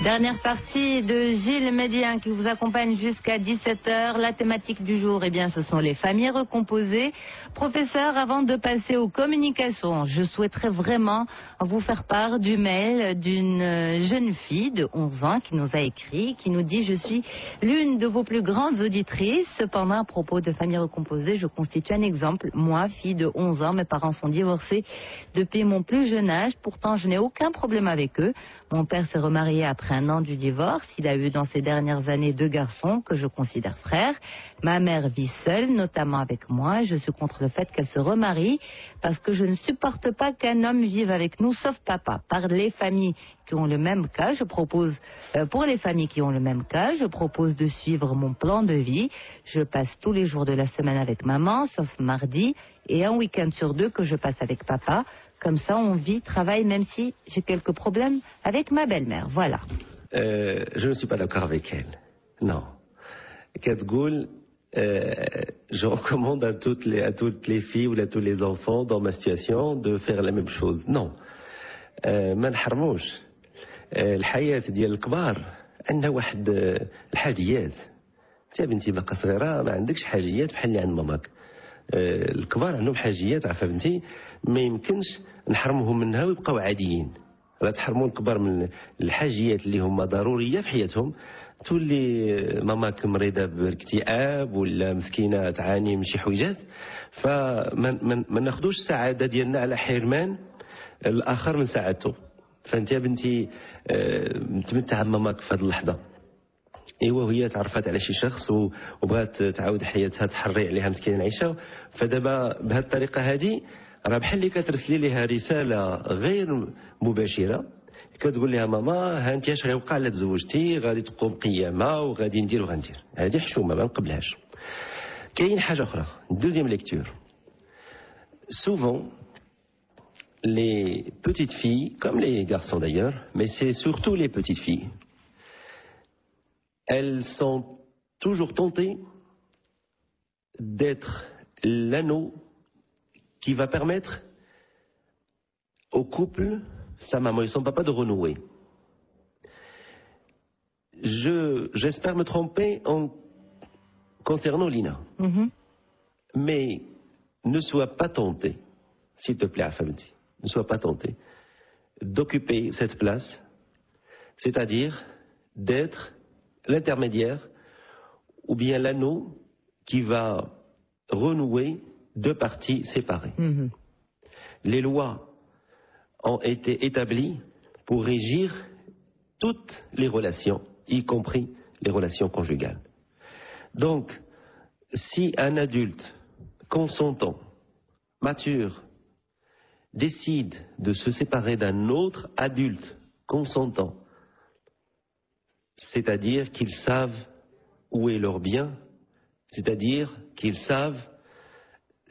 A: Dernière partie de Gilles Médien qui vous accompagne jusqu'à 17h. La thématique du jour, eh bien, ce sont les familles recomposées. Professeur, avant de passer aux communications, je souhaiterais vraiment vous faire part du mail d'une jeune fille de 11 ans qui nous a écrit, qui nous dit « Je suis l'une de vos plus grandes auditrices. Cependant, à propos de familles recomposées, je constitue un exemple. Moi, fille de 11 ans, mes parents sont divorcés depuis mon plus jeune âge. Pourtant, je n'ai aucun problème avec eux. Mon père s'est remarié après un an du divorce. Il a eu dans ces dernières années 2 garçons que je considère frères. Ma mère vit seule, notamment avec moi. Je suis contre le fait qu'elle se remarie parce que je ne supporte pas qu'un homme vive avec nous, sauf papa. Par les familles qui ont le même cas, pour les familles qui ont le même cas, je propose de suivre mon plan de vie. Je passe tous les jours de la semaine avec maman, sauf mardi, et un week-end sur 2 que je passe avec papa. Comme ça, on vit, travaille, même si j'ai quelques problèmes avec ma belle-mère. Voilà.
B: Je ne suis pas d'accord avec elle. Non. Katgoul, je recommande à toutes les filles ou à tous les enfants dans ma situation de faire la même chose. Non. ما نحرموش. الحياة ديال الكبار عندها واحد الحاجيات. انت بنتي باقا صغيرة ما عندكش حاجيات بحال اللي عند ماماك. الكبار عندهم حاجيات عارفه بنتي ما يمكنش نحرمهم منها ويبقاو عاديين. لا تحرموا الكبار من الحاجيات اللي هما ضروريه في حياتهم. تولي ماماك مريضه بالاكتئاب ولا مسكينه تعاني من شي حويجات، فما ناخذوش السعاده ديالنا على حرمان الاخر من سعادته. فانت يا بنتي متمتعه بماماك في هذه اللحظه، ايوا وهي تعرفت على شي شخص وبغات تعاود حياتها تحري عليها مسكينه العيشه. فدابا بهذه الطريقه هذه راه بحال اللي كترسلي لها رساله غير مباشره، كتقول لها ماما ها انت اش غيوقع الا تزوجتي، غادي تقوم قيامه وغادي ندير وغندير. هذه حشومه ما نقبلهاش. كاين حاجه اخرى، دوزيام ليكتور. Souvent les petites filles comme les garçons d'ailleurs, mais c'est surtout les petites filles, elles sont toujours tentées d'être l'anneau qui va permettre au couple, sa maman et son papa, de renouer. J'espère me tromper en concernant Lina. Mais ne sois pas tenté, s'il te plaît, Afamdi, ne sois pas tenté d'occuper cette place, c'est-à-dire d'être l'intermédiaire ou bien l'anneau qui va renouer 2 parties séparées. Les lois ont été établies pour régir toutes les relations, y compris les relations conjugales. Donc, si un adulte consentant, mature, décide de se séparer d'un autre adulte consentant, c'est-à-dire qu'ils savent où est leur bien, c'est-à-dire qu'ils savent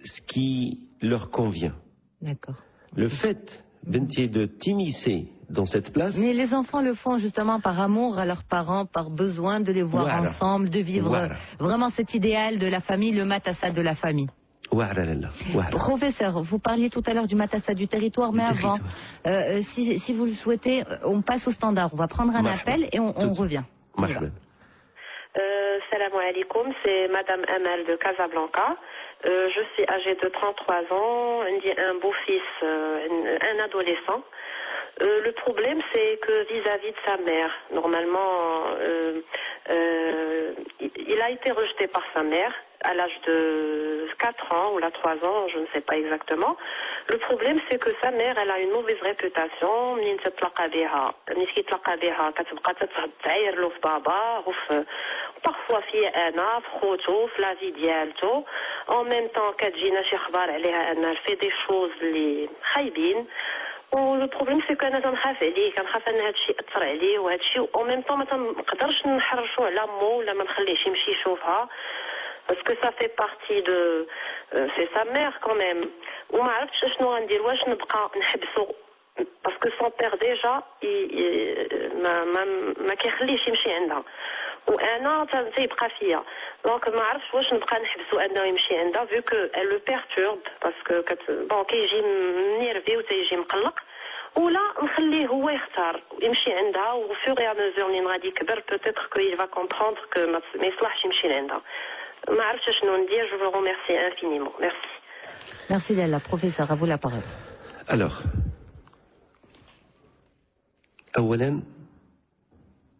B: ce qui leur convient.
A: D'accord.
B: Le fait, Benti, de t'immiscer dans cette place...
A: Mais les enfants le font justement par amour à leurs parents, par besoin de les voir ensemble, de vivre vraiment cet idéal de la famille, le matassa de la famille. Professeur, vous parliez tout à l'heure du matassa du territoire, mais avant, si vous le souhaitez, on passe au standard. On va prendre un appel et on revient.
C: Salam alaikum, c'est Madame Amal de Casablanca. Je suis âgée de 33 ans, un beau-fils, un adolescent. Le problème, c'est que vis-à-vis de sa mère, normalement, il a été rejeté par sa mère à l'âge de 4 ans ou là 3 ans, je ne sais pas exactement. Le problème, c'est que sa mère, elle a une mauvaise réputation. منين تتلاقى بها كيتلاقى بها كتبقى تعاير له في بابا وفي parfois في انا في خوتو في لافي ديالتو en même temps كتجينا شي اخبار عليها انها في دي شوز اللي خايبين. ولو بروبليم سي كو انا تنخاف عليه، كنخاف ان هذا الشيء ياثر عليه وهذا الشيء او ميم طون ما تنقدرش نحرشو على مو ولا ما نخليهش يمشي يشوفها باسكو سا في بارتي دو سي سا مير كوميم. وما عرفتش شنو غندير، واش نبقى نحبسو باسكو سون بير ديجا ما كيخليش يمشي عندها وانا تيبقى فيا، دونك ما عرفتش واش نبقى نحبسو انه يمشي عندها فيو كو لو بيرتورب باسكو بون كيجي منيرفي وتيجي مقلق، ولا نخليه هو يختار يمشي عندها وفور يا مزور منين غادي يكبر بوتيتر كو يل فا كومبروندر كو ما يصلحش يمشي لعندها. ما عرفتش شنو ندير. جو فو ريميرسي انفينيمون. ميرسي.
A: Merci Lalla. Professeur, à vous la parole.
B: Alors, أولا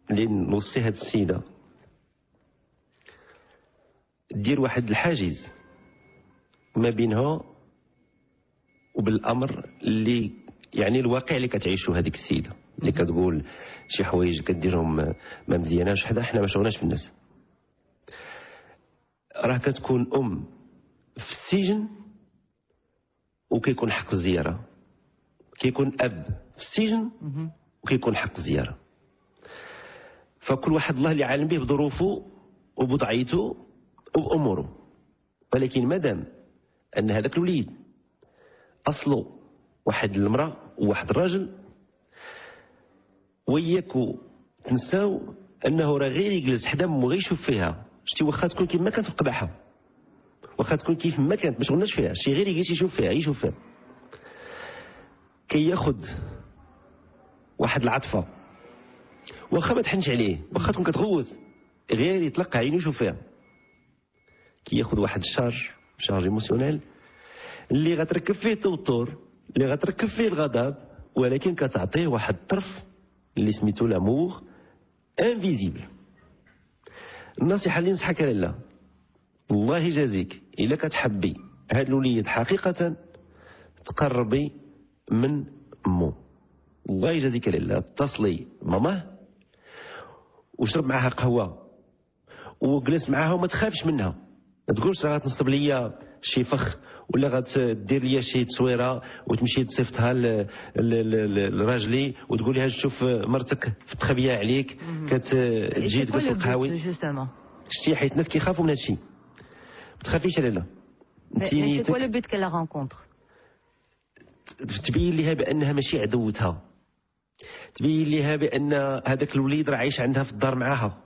B: لنوصي هاد السيدة دير واحد الحاجز ما بينها وبالأمر اللي يعني الواقع اللي كتعيشو هذيك السيدة اللي كتقول شي حوايج كديرهم ما مزياناش. حنا ما شغلناش في الناس. راه كتكون أم في السجن وكيكون حق الزيارة، كيكون أب في السجن وكيكون حق الزيارة. فكل واحد الله اللي عالم به بظروفه وبوضعيته وبأموره، ولكن مادام أن هذاك الوليد أصله واحد المرأة وواحد الراجل، وياكو تنساو أنه راه غير يجلس حدا مو غير يشوف فيها. شتي واخا تكون كيما كانت في قبعها، واخا تكون كيف ما كانت ما شغلناش فيها، شي غير يجلس يشوف فيها كي ياخد واحد العطفه واخا ما تحنش عليه، واخا تكون كتغوت غير يطلق عينو يشوف فيها. كي ياخد واحد شارج ايموسيونيل اللي غتركب فيه التوتر، اللي غتركب فيه الغضب، ولكن كتعطيه واحد الطرف اللي سميتو لامور انفيزيبل. النصيحه اللي نصحك لاله، الله يجازيك الا كتحبي هاد الوليد حقيقه تقربي من امه. الله يجازيك لاله، اتصلي ماماه وشرب معاها قهوه وجلس معاها وما تخافش منها. ما تقولش راه غتنصب ليا شي فخ ولا غتدير ليا شي تصويره وتمشي تصيفطها لراجلي وتقول لها تشوف مرتك في التخبيه عليك كتجي تجلس القهاوي. شتي حيت الناس كيخافوا من هادشي. ما تخافيش لاله.
A: سي كوا لو بوت كلا رونكونتر؟
B: تبين ليها بانها ماشي عدوتها، تبين ليها بان هذاك الوليد راه عايش عندها في الدار معاها.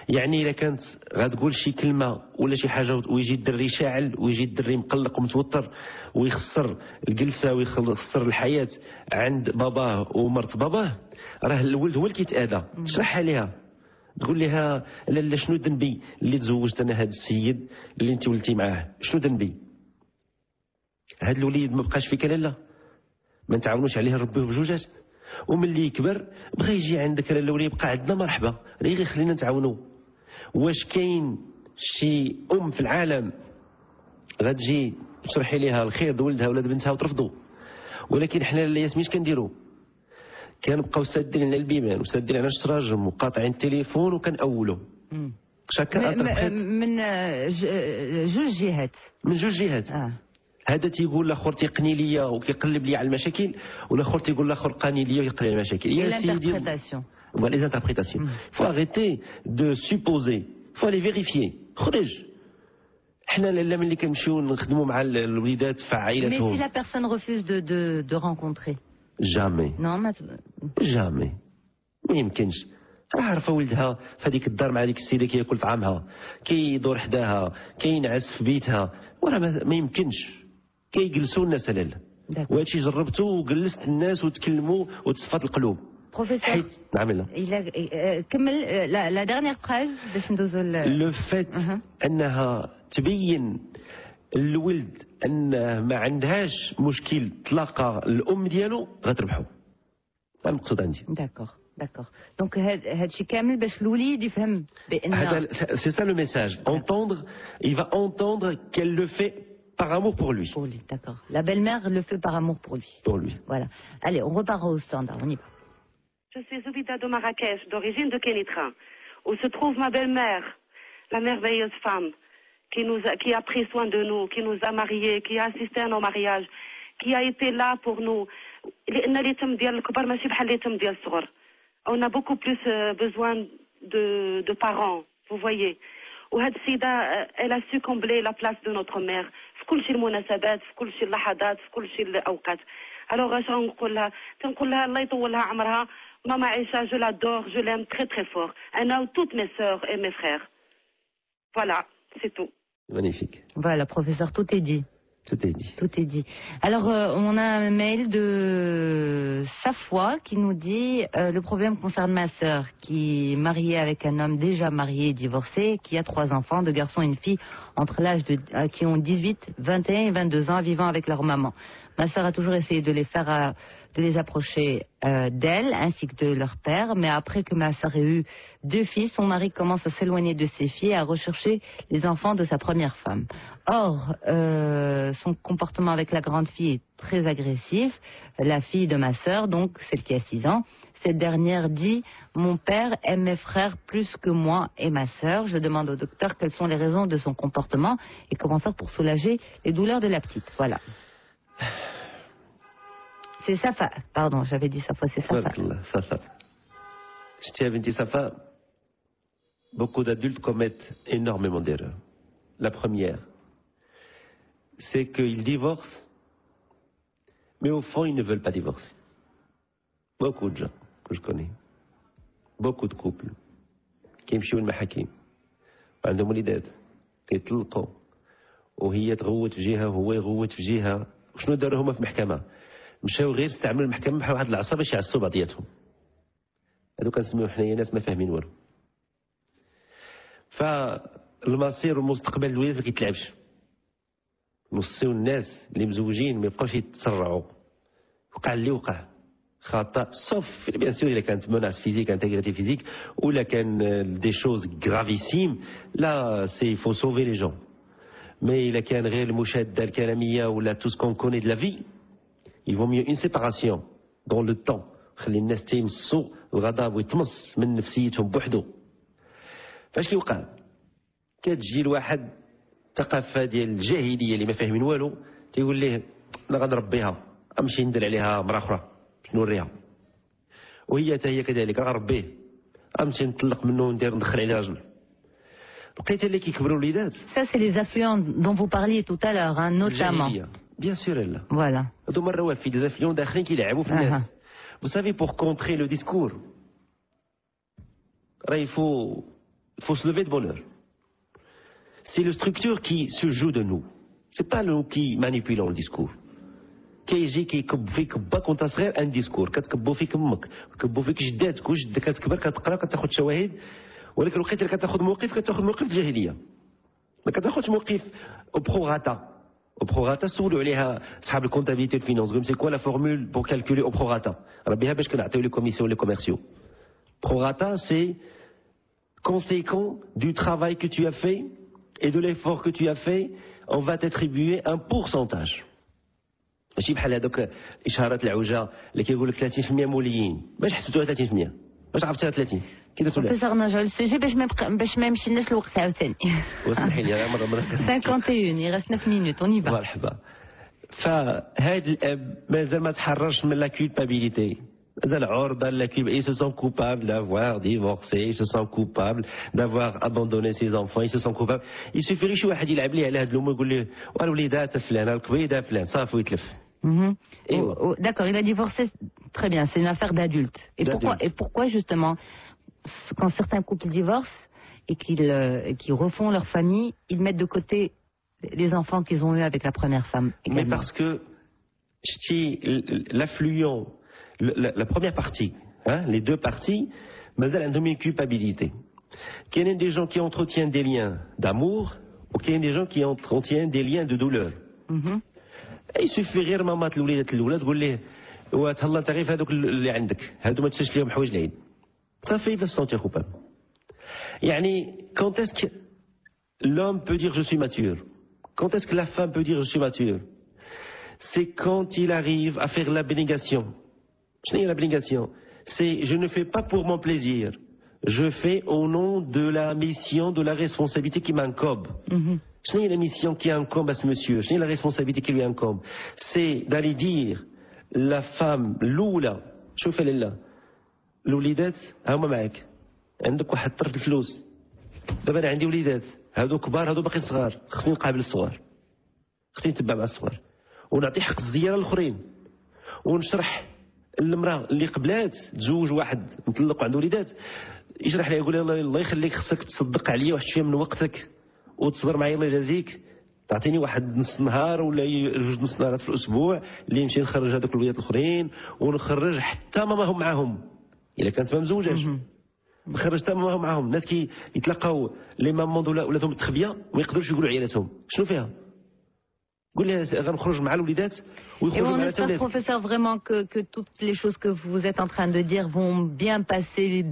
B: يعني الا كانت غتقول شي كلمه ولا شي حاجه ويجي الدري شاعل ويجي الدري مقلق ومتوتر ويخسر الجلسه ويخسر الحياه عند باباه ومرت باباه، راه الولد هو اللي كيتاذى. تشرحها ليها، تقول لها لا شنو ذنبي اللي تزوجت انا هذا السيد اللي انت ولدتي معاه، شنو ذنبي؟ هذا الوليد ما بقاش فيك لاله، ما نتعاونوش عليه نربيوه بجوجات، وملي يكبر بغى يجي عندك لاله ولا يبقى عندنا مرحبا، غير خلينا نتعاونوا. واش كاين شي ام في العالم غتجي تشرحي ليها الخير د ولدها ولا بنتها وترفضوا؟ ولكن حنا لاله ياسمين كنديروا؟ كنبقاو سادين على البيبان وسادين على الشراجم وقاطعين التليفون وكنأولوا.
A: من جوج جهات.
B: من جوج جهات. هذا تيقول لاخر تيقني ليا وكيقلب لي على المشاكل، والاخر تيقول لاخر قاني ليا ويقلب على المشاكل.
A: يا سيدي
B: les interprétations. Il faut arrêter de supposer, il faut aller vérifier. خرج. حنا لا ملي كنمشيو نخدموا مع الوليدات في عائلاتهم.
A: Mais si la personne refuse de rencontrer.
B: Jamais.
A: Non,
B: jamais. ما يمكنش. راه عارفه ولدها في هذيك الدار مع هذيك السيده كياكل طعامها، كيدور حداها، كينعس في بيتها، وراه ما يمكنش. كيجلسوا الناس لاله. وهادشي جربته وجلست الناس وتكلموا وتصفات القلوب.
A: بروفيسور
B: نعم لا
A: كمل لا ديرنيير فراز باش ندوزو
B: لو فات انها تبين الولد انه ما عندهاش مشكل تلاقى الام ديالو غتربحو. هذا المقصود عندي.
A: D'accord. Donc هادشي كامل باش الوليد يفهم بان
B: c'est ça le message. Entendre, il va entendre qu'elle le fait par amour pour lui.
A: Pour lui, d'accord. La belle-mère le fait par amour pour lui.
B: Pour lui.
A: Voilà. Allez, on repart au standard, on y va.
D: Je suis Zoubida de Marrakech, d'origine de Kénitra, où se trouve ma belle-mère, la merveilleuse femme qui a pris soin de nous, qui nous a mariés, qui a assisté à nos mariages, qui a été là pour nous. On a beaucoup plus besoin de parents, vous voyez. وهاد السيدة elle a su combler la place de notre mère في كل شيء المناسبات في كل شيء اللحظات في كل شيء الأوقات. alors اش نقول لها الله يطولها عمرها ماما عائشة je l'adore, je l'aime très très fort. أنا toutes mes sœurs et mes frères. Voilà, c'est tout.
B: Magnifique.
A: Voilà, professeur, tout est dit.
B: Tout est dit.
A: Tout est dit. Alors, on a un mail de Safwa qui nous dit le problème concerne ma sœur qui est mariée avec un homme déjà marié et divorcé, qui a 3 enfants, 2 garçons et une fille, entre l'âge de qui ont 18, 21 et 22 ans, vivant avec leur maman. Ma sœur a toujours essayé de les faire, de les approcher d'elle, ainsi que de leur père. Mais après que ma sœur ait eu 2 filles, son mari commence à s'éloigner de ses filles et à rechercher les enfants de sa première femme. Or, son comportement avec la grande fille est très agressif. La fille de ma sœur, donc celle qui a 6 ans, cette dernière dit « Mon père aime mes frères plus que moi et ma sœur. Je demande au docteur quelles sont les raisons de son comportement et comment faire pour soulager les douleurs de la petite. » Voilà. C'est Safa. Pardon, j'avais dit Safa, c'est Safa.
B: Safa. Je tiens à dire Safa, beaucoup d'adultes commettent énormément d'erreurs. La première, c'est qu'ils divorcent, mais au fond, ils ne veulent pas divorcer. Beaucoup de gens que je connais, beaucoup de couples, qui يمشيو للمحاكم وعندهم وليدات كيطلقوا وهي تغوت في جهة وهو يغوت في جهة. وشنو داروا هما في المحكمة؟ مشاو غير استعملوا المحكمة بحال واحد العصا باش يعصوا بعضياتهم. هذو كنسميو حنايا ناس ما فاهمين والو. فالمصير والمستقبل الوليد ما كيتلعبش. نوصيو الناس اللي مزوجين ما يبقاوش يتسرعوا. وقع اللي وقع خطأ sauf bien sûr il y a une menace physique, intégrité physique ou là des choses gravissime. Là il faut sauver les gens. Mais il y a un réel mouchette d'Al-Kalamia ou là tout ce qu'on connaît de la vie, il vaut mieux une séparation dans le temps. خلي الناس تيمصوا الغضب ويتمص من نفسيتهم بوحدو. فاش كيوقع؟ كتجي لواحد ثقافه ديال الجاهليه اللي ما فاهمين والو تيقول ليه انا غنربيها امشي ندير عليها مرا اخرى باش نوريها. وهي حتى هي كذلك غنربيه امشي نطلق منه وندير ندخل عليه راجل. لقيت اللي كيكبروا الوليدات.
A: Ça c'est les affluents dont vous parliez tout à l'heure, hein, notamment.
B: Bien sûr elle.
A: Voilà.
B: هادو مرة وافي des affluents داخلين كيلعبوا في الناس. Vous savez, pour contrer le discours, il faut se lever de bonne heure. C'est la structure qui se joue de nous. C'est pas nous qui manipulons le discours. كيجي كيكب فيك با كنت صغير ان ديسكور كتكبو فيك امك كتكبو فيك جداتك وجدك كتكبر كتقرا كتاخذ شواهد ولكن الوقت اللي كتاخذ موقف الجاهليه ما كتاخذش موقف او بروغاتا. Au prorata, سولوا عليها أصحاب الكونتابيليتي والفينانس. C'est quoi la formule pour calculer au prorata? ربيها باش كنعطيو les commissions les commerciaux. Prorata, c'est conséquent du travail que tu as fait et de l'effort que tu as fait, on va t'attribuer un pourcentage. ماشي بحال هذوك إشارات العوجة اللي كيقول لك 30% موليين. باش حسبتوها 30%؟ باش عرفتيها 30؟
A: بروفيسور نرجعوا للسوجي باش ما يمشيناش الوقت عاوتاني.
B: واسمحي لي مرة
A: 51 il reste 9 minutes on y va.
B: مرحبا. فهاد الاب مازال ما تحررش من لا كولبابيليتي. مازال عرضة ils se sont coupables d'avoir divorcé, ils se sont coupables d'avoir abandonné ses enfants, ils se sont coupables. Il suffirait شي واحد يلعب ليه على هاد الامور يقول ليه الوليدات فلان الكبيده فلان صافي ويتلف.
A: D'accord, il a divorcé, très bien, c'est une affaire d'adulte. Et pourquoi justement, quand certains couples divorcent et qu'ils refont leur famille, ils mettent de côté les enfants qu'ils ont eus avec la première femme également.
B: Mais parce que l'affluent, la première partie, hein, les deux parties, mazal عندهم une culpabilité. Qu'il y ait des gens qui entretiennent des liens d'amour ou qu'il y ait des gens qui entretiennent des liens de douleur. Il suffit غير ماما الوليدات الاولى تقول ليه وتهلا انت غير في هذوك اللي عندك، هادو ما تشريش لهم حوايج العيد. صافي va se sentir coupable. يعني quand est-ce que l'homme peut dire je suis mature? Quand est-ce que la femme peut dire je suis mature? C'est quand il arrive à faire l'abnégation. Je dis l'abnégation. C'est je ne fais pas pour mon plaisir. Je fais au nom de la mission, de la responsabilité qui m'incombe. Je dis la mission qui incombe à ce monsieur. Je dis la responsabilité qui lui incombe. C'est d'aller dire la femme l'oula. شوف لالا الوليدات هما معاك، عندك واحد طرف الفلوس، دابا انا عندي وليدات هادو كبار هادو باقي صغار، خصني نقابل الصغار، خصني نتبع مع الصغار ونعطي حق الزياره للاخرين، ونشرح المراه اللي قبلات تزوج واحد مطلق وعنده وليدات، يشرح لها يقول لها الله يخليك خصك تصدق عليا واحد شويه من وقتك وتصبر معايا الله يجازيك، تعطيني واحد نص نهار ولا جوج نص نهارات في الاسبوع اللي نمشي نخرج هذوك الوليدات الاخرين ونخرج حتى ماماهم معاهم الا كانت ما مزوجاش، نخرج حتى ماماهم معاهم. الناس كي يتلاقاو لي مامون ولادهم متخبيه ما يقدروش يقولوا عيالاتهم شنو فيها، قول لها غنخرج مع الوليدات ويخرجوا مع الولاد.
A: Professeur, vraiment que toutes les choses que vous êtes en train de dire vont bien passer,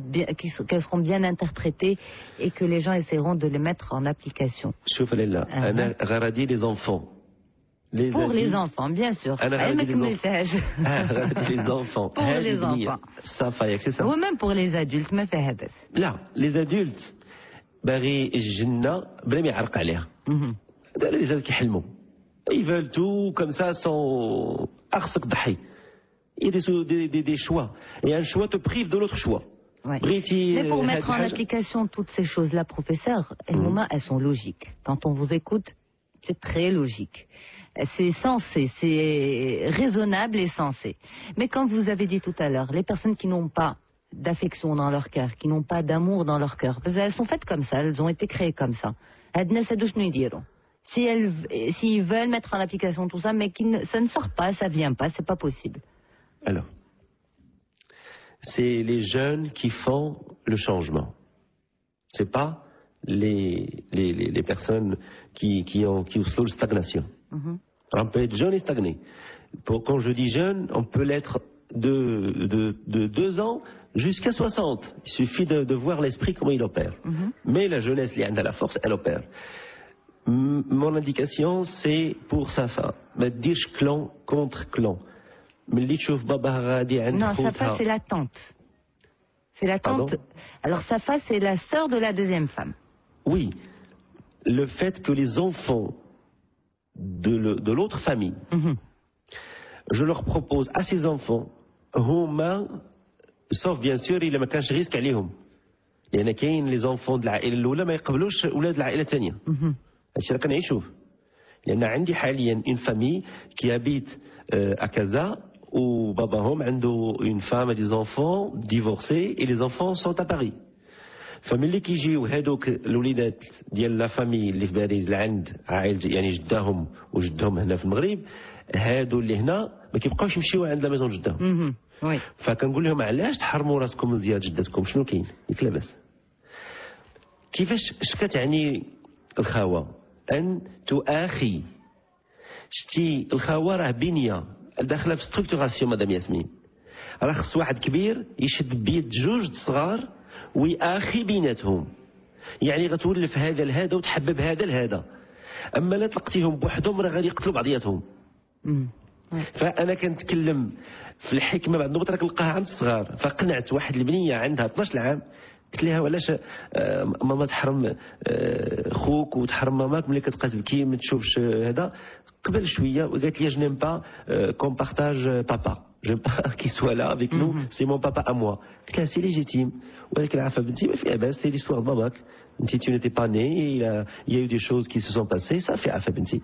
A: qu'elles seront bien interprétées et que les gens essaieront de les mettre en application.
B: شوف لالا انا غردي les enfants.
A: Pour les enfants, bien sûr.
B: Les enfants.
A: Pour les enfants.
B: Ça fait, c'est ça.
A: Ou même pour les adultes, ما فيها بس.
B: لا les adultes باغي الجنة بلا ما يعرق عليها. هذا اللي جات كيحلموا. Ils veulent tout comme ça sans أخصك ضحي. Il y a des choix. Et un choix te prive de l'autre choix.
A: Ouais. Mais pour mettre en application toutes ces choses-là, professeur, elles sont logiques. Quand on vous écoute, c'est très logique. C'est sensé, c'est raisonnable et sensé. Mais comme vous avez dit tout à l'heure, les personnes qui n'ont pas d'affection dans leur cœur, qui n'ont pas d'amour dans leur cœur, parce qu'elles sont faites comme ça, elles ont été créées comme ça. S'ils veulent mettre en application tout ça, mais ça ne sort pas, ça vient pas, c'est pas possible.
B: Alors, c'est les jeunes qui font le changement. C'est pas les personnes qui ont la stagnation. On peut être jeune et stagné. Quand je dis jeune, on peut l'être de 2 ans jusqu'à 60. Il suffit de voir l'esprit comment il opère. Mais la jeunesse, elle a la force, elle opère. Mon indication, c'est pour sa femme. Mais dire clan contre clan.
A: Non, Safa, c'est la tante. C'est la tante. Alors Safa, c'est la sœur de la deuxième femme.
B: Oui. Le fait que les enfants de l'autre famille, je leur propose à ces enfants, sauf bien sûr, il ما كانش risque عليهم. لأن كاين les enfants de العائلة الأولى ما يقبلوش أولاد العائلة الثانية. هادشي راه كنعيشوه. لأن عندي حاليا une famille qui habite à Casa où babahom عنده une femme et des enfants divorcés et les enfants sont à Paris. فملي كيجيو هادوك الوليدات ديال لا فامي اللي في باريس اللي عند عائلة يعني جداهم وجدهم هنا في المغرب، هادو اللي هنا ما كيبقاوش يمشيو عند لا ميزون جداهم. فكنقول لهم علاش تحرموا راسكم من زيارة جدتكم؟ شنو كاين؟ ياك لاباس. كيفاش اش كتعني الخاوة؟ ان تؤاخي. شتي الخاوة راه بنية داخله في ستركتوراسيون مدام ياسمين. راه خص واحد كبير يشد بيد جوج صغار ويأخي بيناتهم، يعني غتولف هذا لهذا وتحبب هذا لهذا. اما لا طلقتيهم بوحدهم راه غادي يقتلوا بعضياتهم. فانا كنتكلم في الحكمه بعد نقطه كنلقاها عند الصغار. فقنعت واحد البنيه عندها 12 عام قلت لها وعلاش ماما تحرم خوك وتحرم ماماك ملي كتبقى تبكي ما تشوفش هذا. قبل شويه وقالت لي je n'aime pas qu'on partage papa. J'aime pas qu'il soit là avec nous, c'est mon papa à moi. قلت لها c'est légitime. ولكن عارفه بنتي ما فيها باس، c'est l'histoire de باباك. انت tu n'étais pas né, il y a eu des choses qui se sont passées, ça fait عارفه بنتي.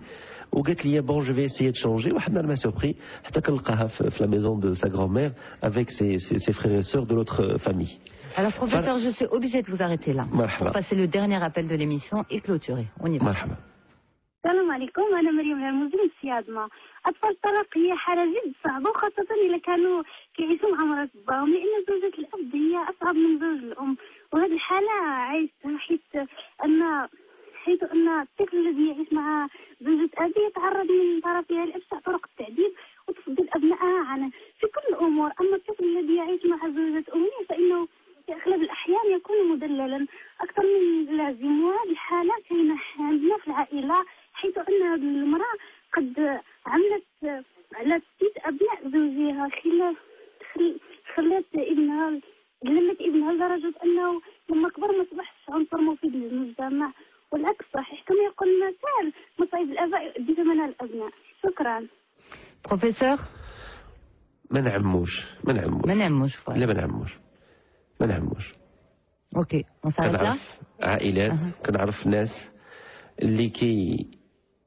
B: وقالت لي bon je vais essayer de changer. واحد النهار ما surpris حتى كنلقاها في la maison de sa grand-mère avec ses frères et sœurs de l'autre famille.
A: Alors professeur, je suis obligée de vous arrêter là pour passer le dernier appel de l'émission et clôturer. On y va.
B: مرحبا.
E: السلام عليكم، أنا مريم الهرموزي من السيادمة. أطفال الطلاق هي حالة جد صعبة، وخاصة إذا كانوا كيعيشوا مع مرات باهم، لأن زوجة الأب هي أصعب من زوج الأم. وهذه الحالة عايشتها حيث أن الطفل الذي يعيش مع زوجة أبيه يتعرض من طرفها لأبشع طرق التعذيب وتفضل أبنائها في كل الذي يعيش مع زوجة أمه فإنه في أغلب الأحيان يكون مدللا أكثر من اللازم. وهذه الحالة كاينة عندنا في العائلة، حيث أن المرأة قد عملت على 6 أبناء زوجها، خلت ابنها لمت ابنها لدرجة أنه لما كبر ما أصبحش عنصر مفيد للمجتمع، والعكس صحيح كما يقول المثال: مصائب الآباء يؤدي ثمنها الأبناء. شكرا.
A: بروفيسور،
B: ما نعموش
A: لا
B: ما نعموش.
A: اوكي،
B: كنعرف عائلات، كنعرف ناس اللي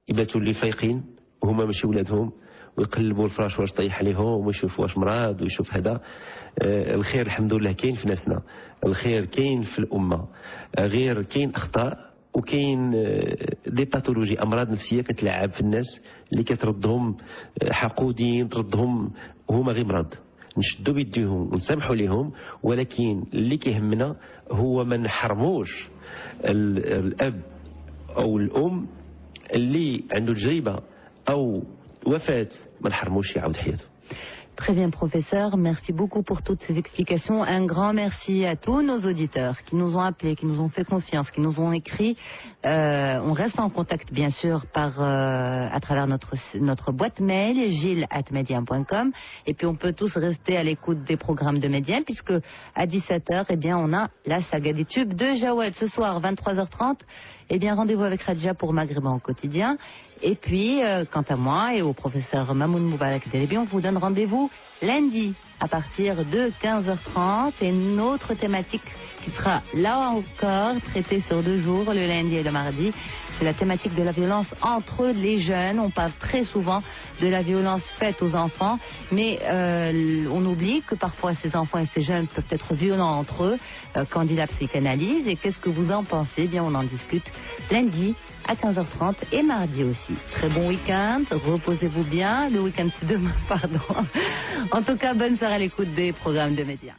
B: يباتوا اللي فايقين وهما ماشي ولادهم، ويقلبوا الفراش واش طيح عليهم، ويشوف واش مرض، ويشوف هذا. الخير الحمد لله كاين في ناسنا، الخير كاين في الامه، غير كاين اخطاء وكاين دي باثولوجي، امراض نفسيه كتلعب في الناس اللي كتردهم حقودين، تردهم هما غير مرض. نشدوا بيديهم ونسامحوا لهم، ولكن اللي كيهمنا هو ما نحرموش الاب او الام اللي عنده تجربه او وفاه، ما نحرموش يعاود حياته.
A: Très bien, professeur. Merci beaucoup pour toutes ces explications. Un grand merci à tous nos auditeurs qui nous ont appelés, qui nous ont fait confiance, qui nous ont écrit. On reste en contact, bien sûr, à travers notre boîte mail, gilles@medium.com. Et puis, on peut tous rester à l'écoute des programmes de Medium, puisque à 17h, eh bien, on a la saga des tubes de Jawed. Ce soir, 23h30, eh bien, rendez-vous avec Radja pour Maghreb en quotidien. Et puis, quant à moi et au professeur Mamoun Moubarak Delebi, on vous donne rendez-vous lundi à partir de 15h30. Et une autre thématique qui sera là encore traitée sur 2 jours, le lundi et le mardi. C'est la thématique de la violence entre les jeunes. On parle très souvent de la violence faite aux enfants, mais on oublie que parfois ces enfants et ces jeunes peuvent être violents entre eux. Qu'en dit la psychanalyse et qu'est-ce que vous en pensez? Eh bien, on en discute lundi à 15h30 et mardi aussi. Très bon week-end, reposez-vous bien. Le week-end c'est demain, pardon. En tout cas, bonne soirée à l'écoute des programmes de Média.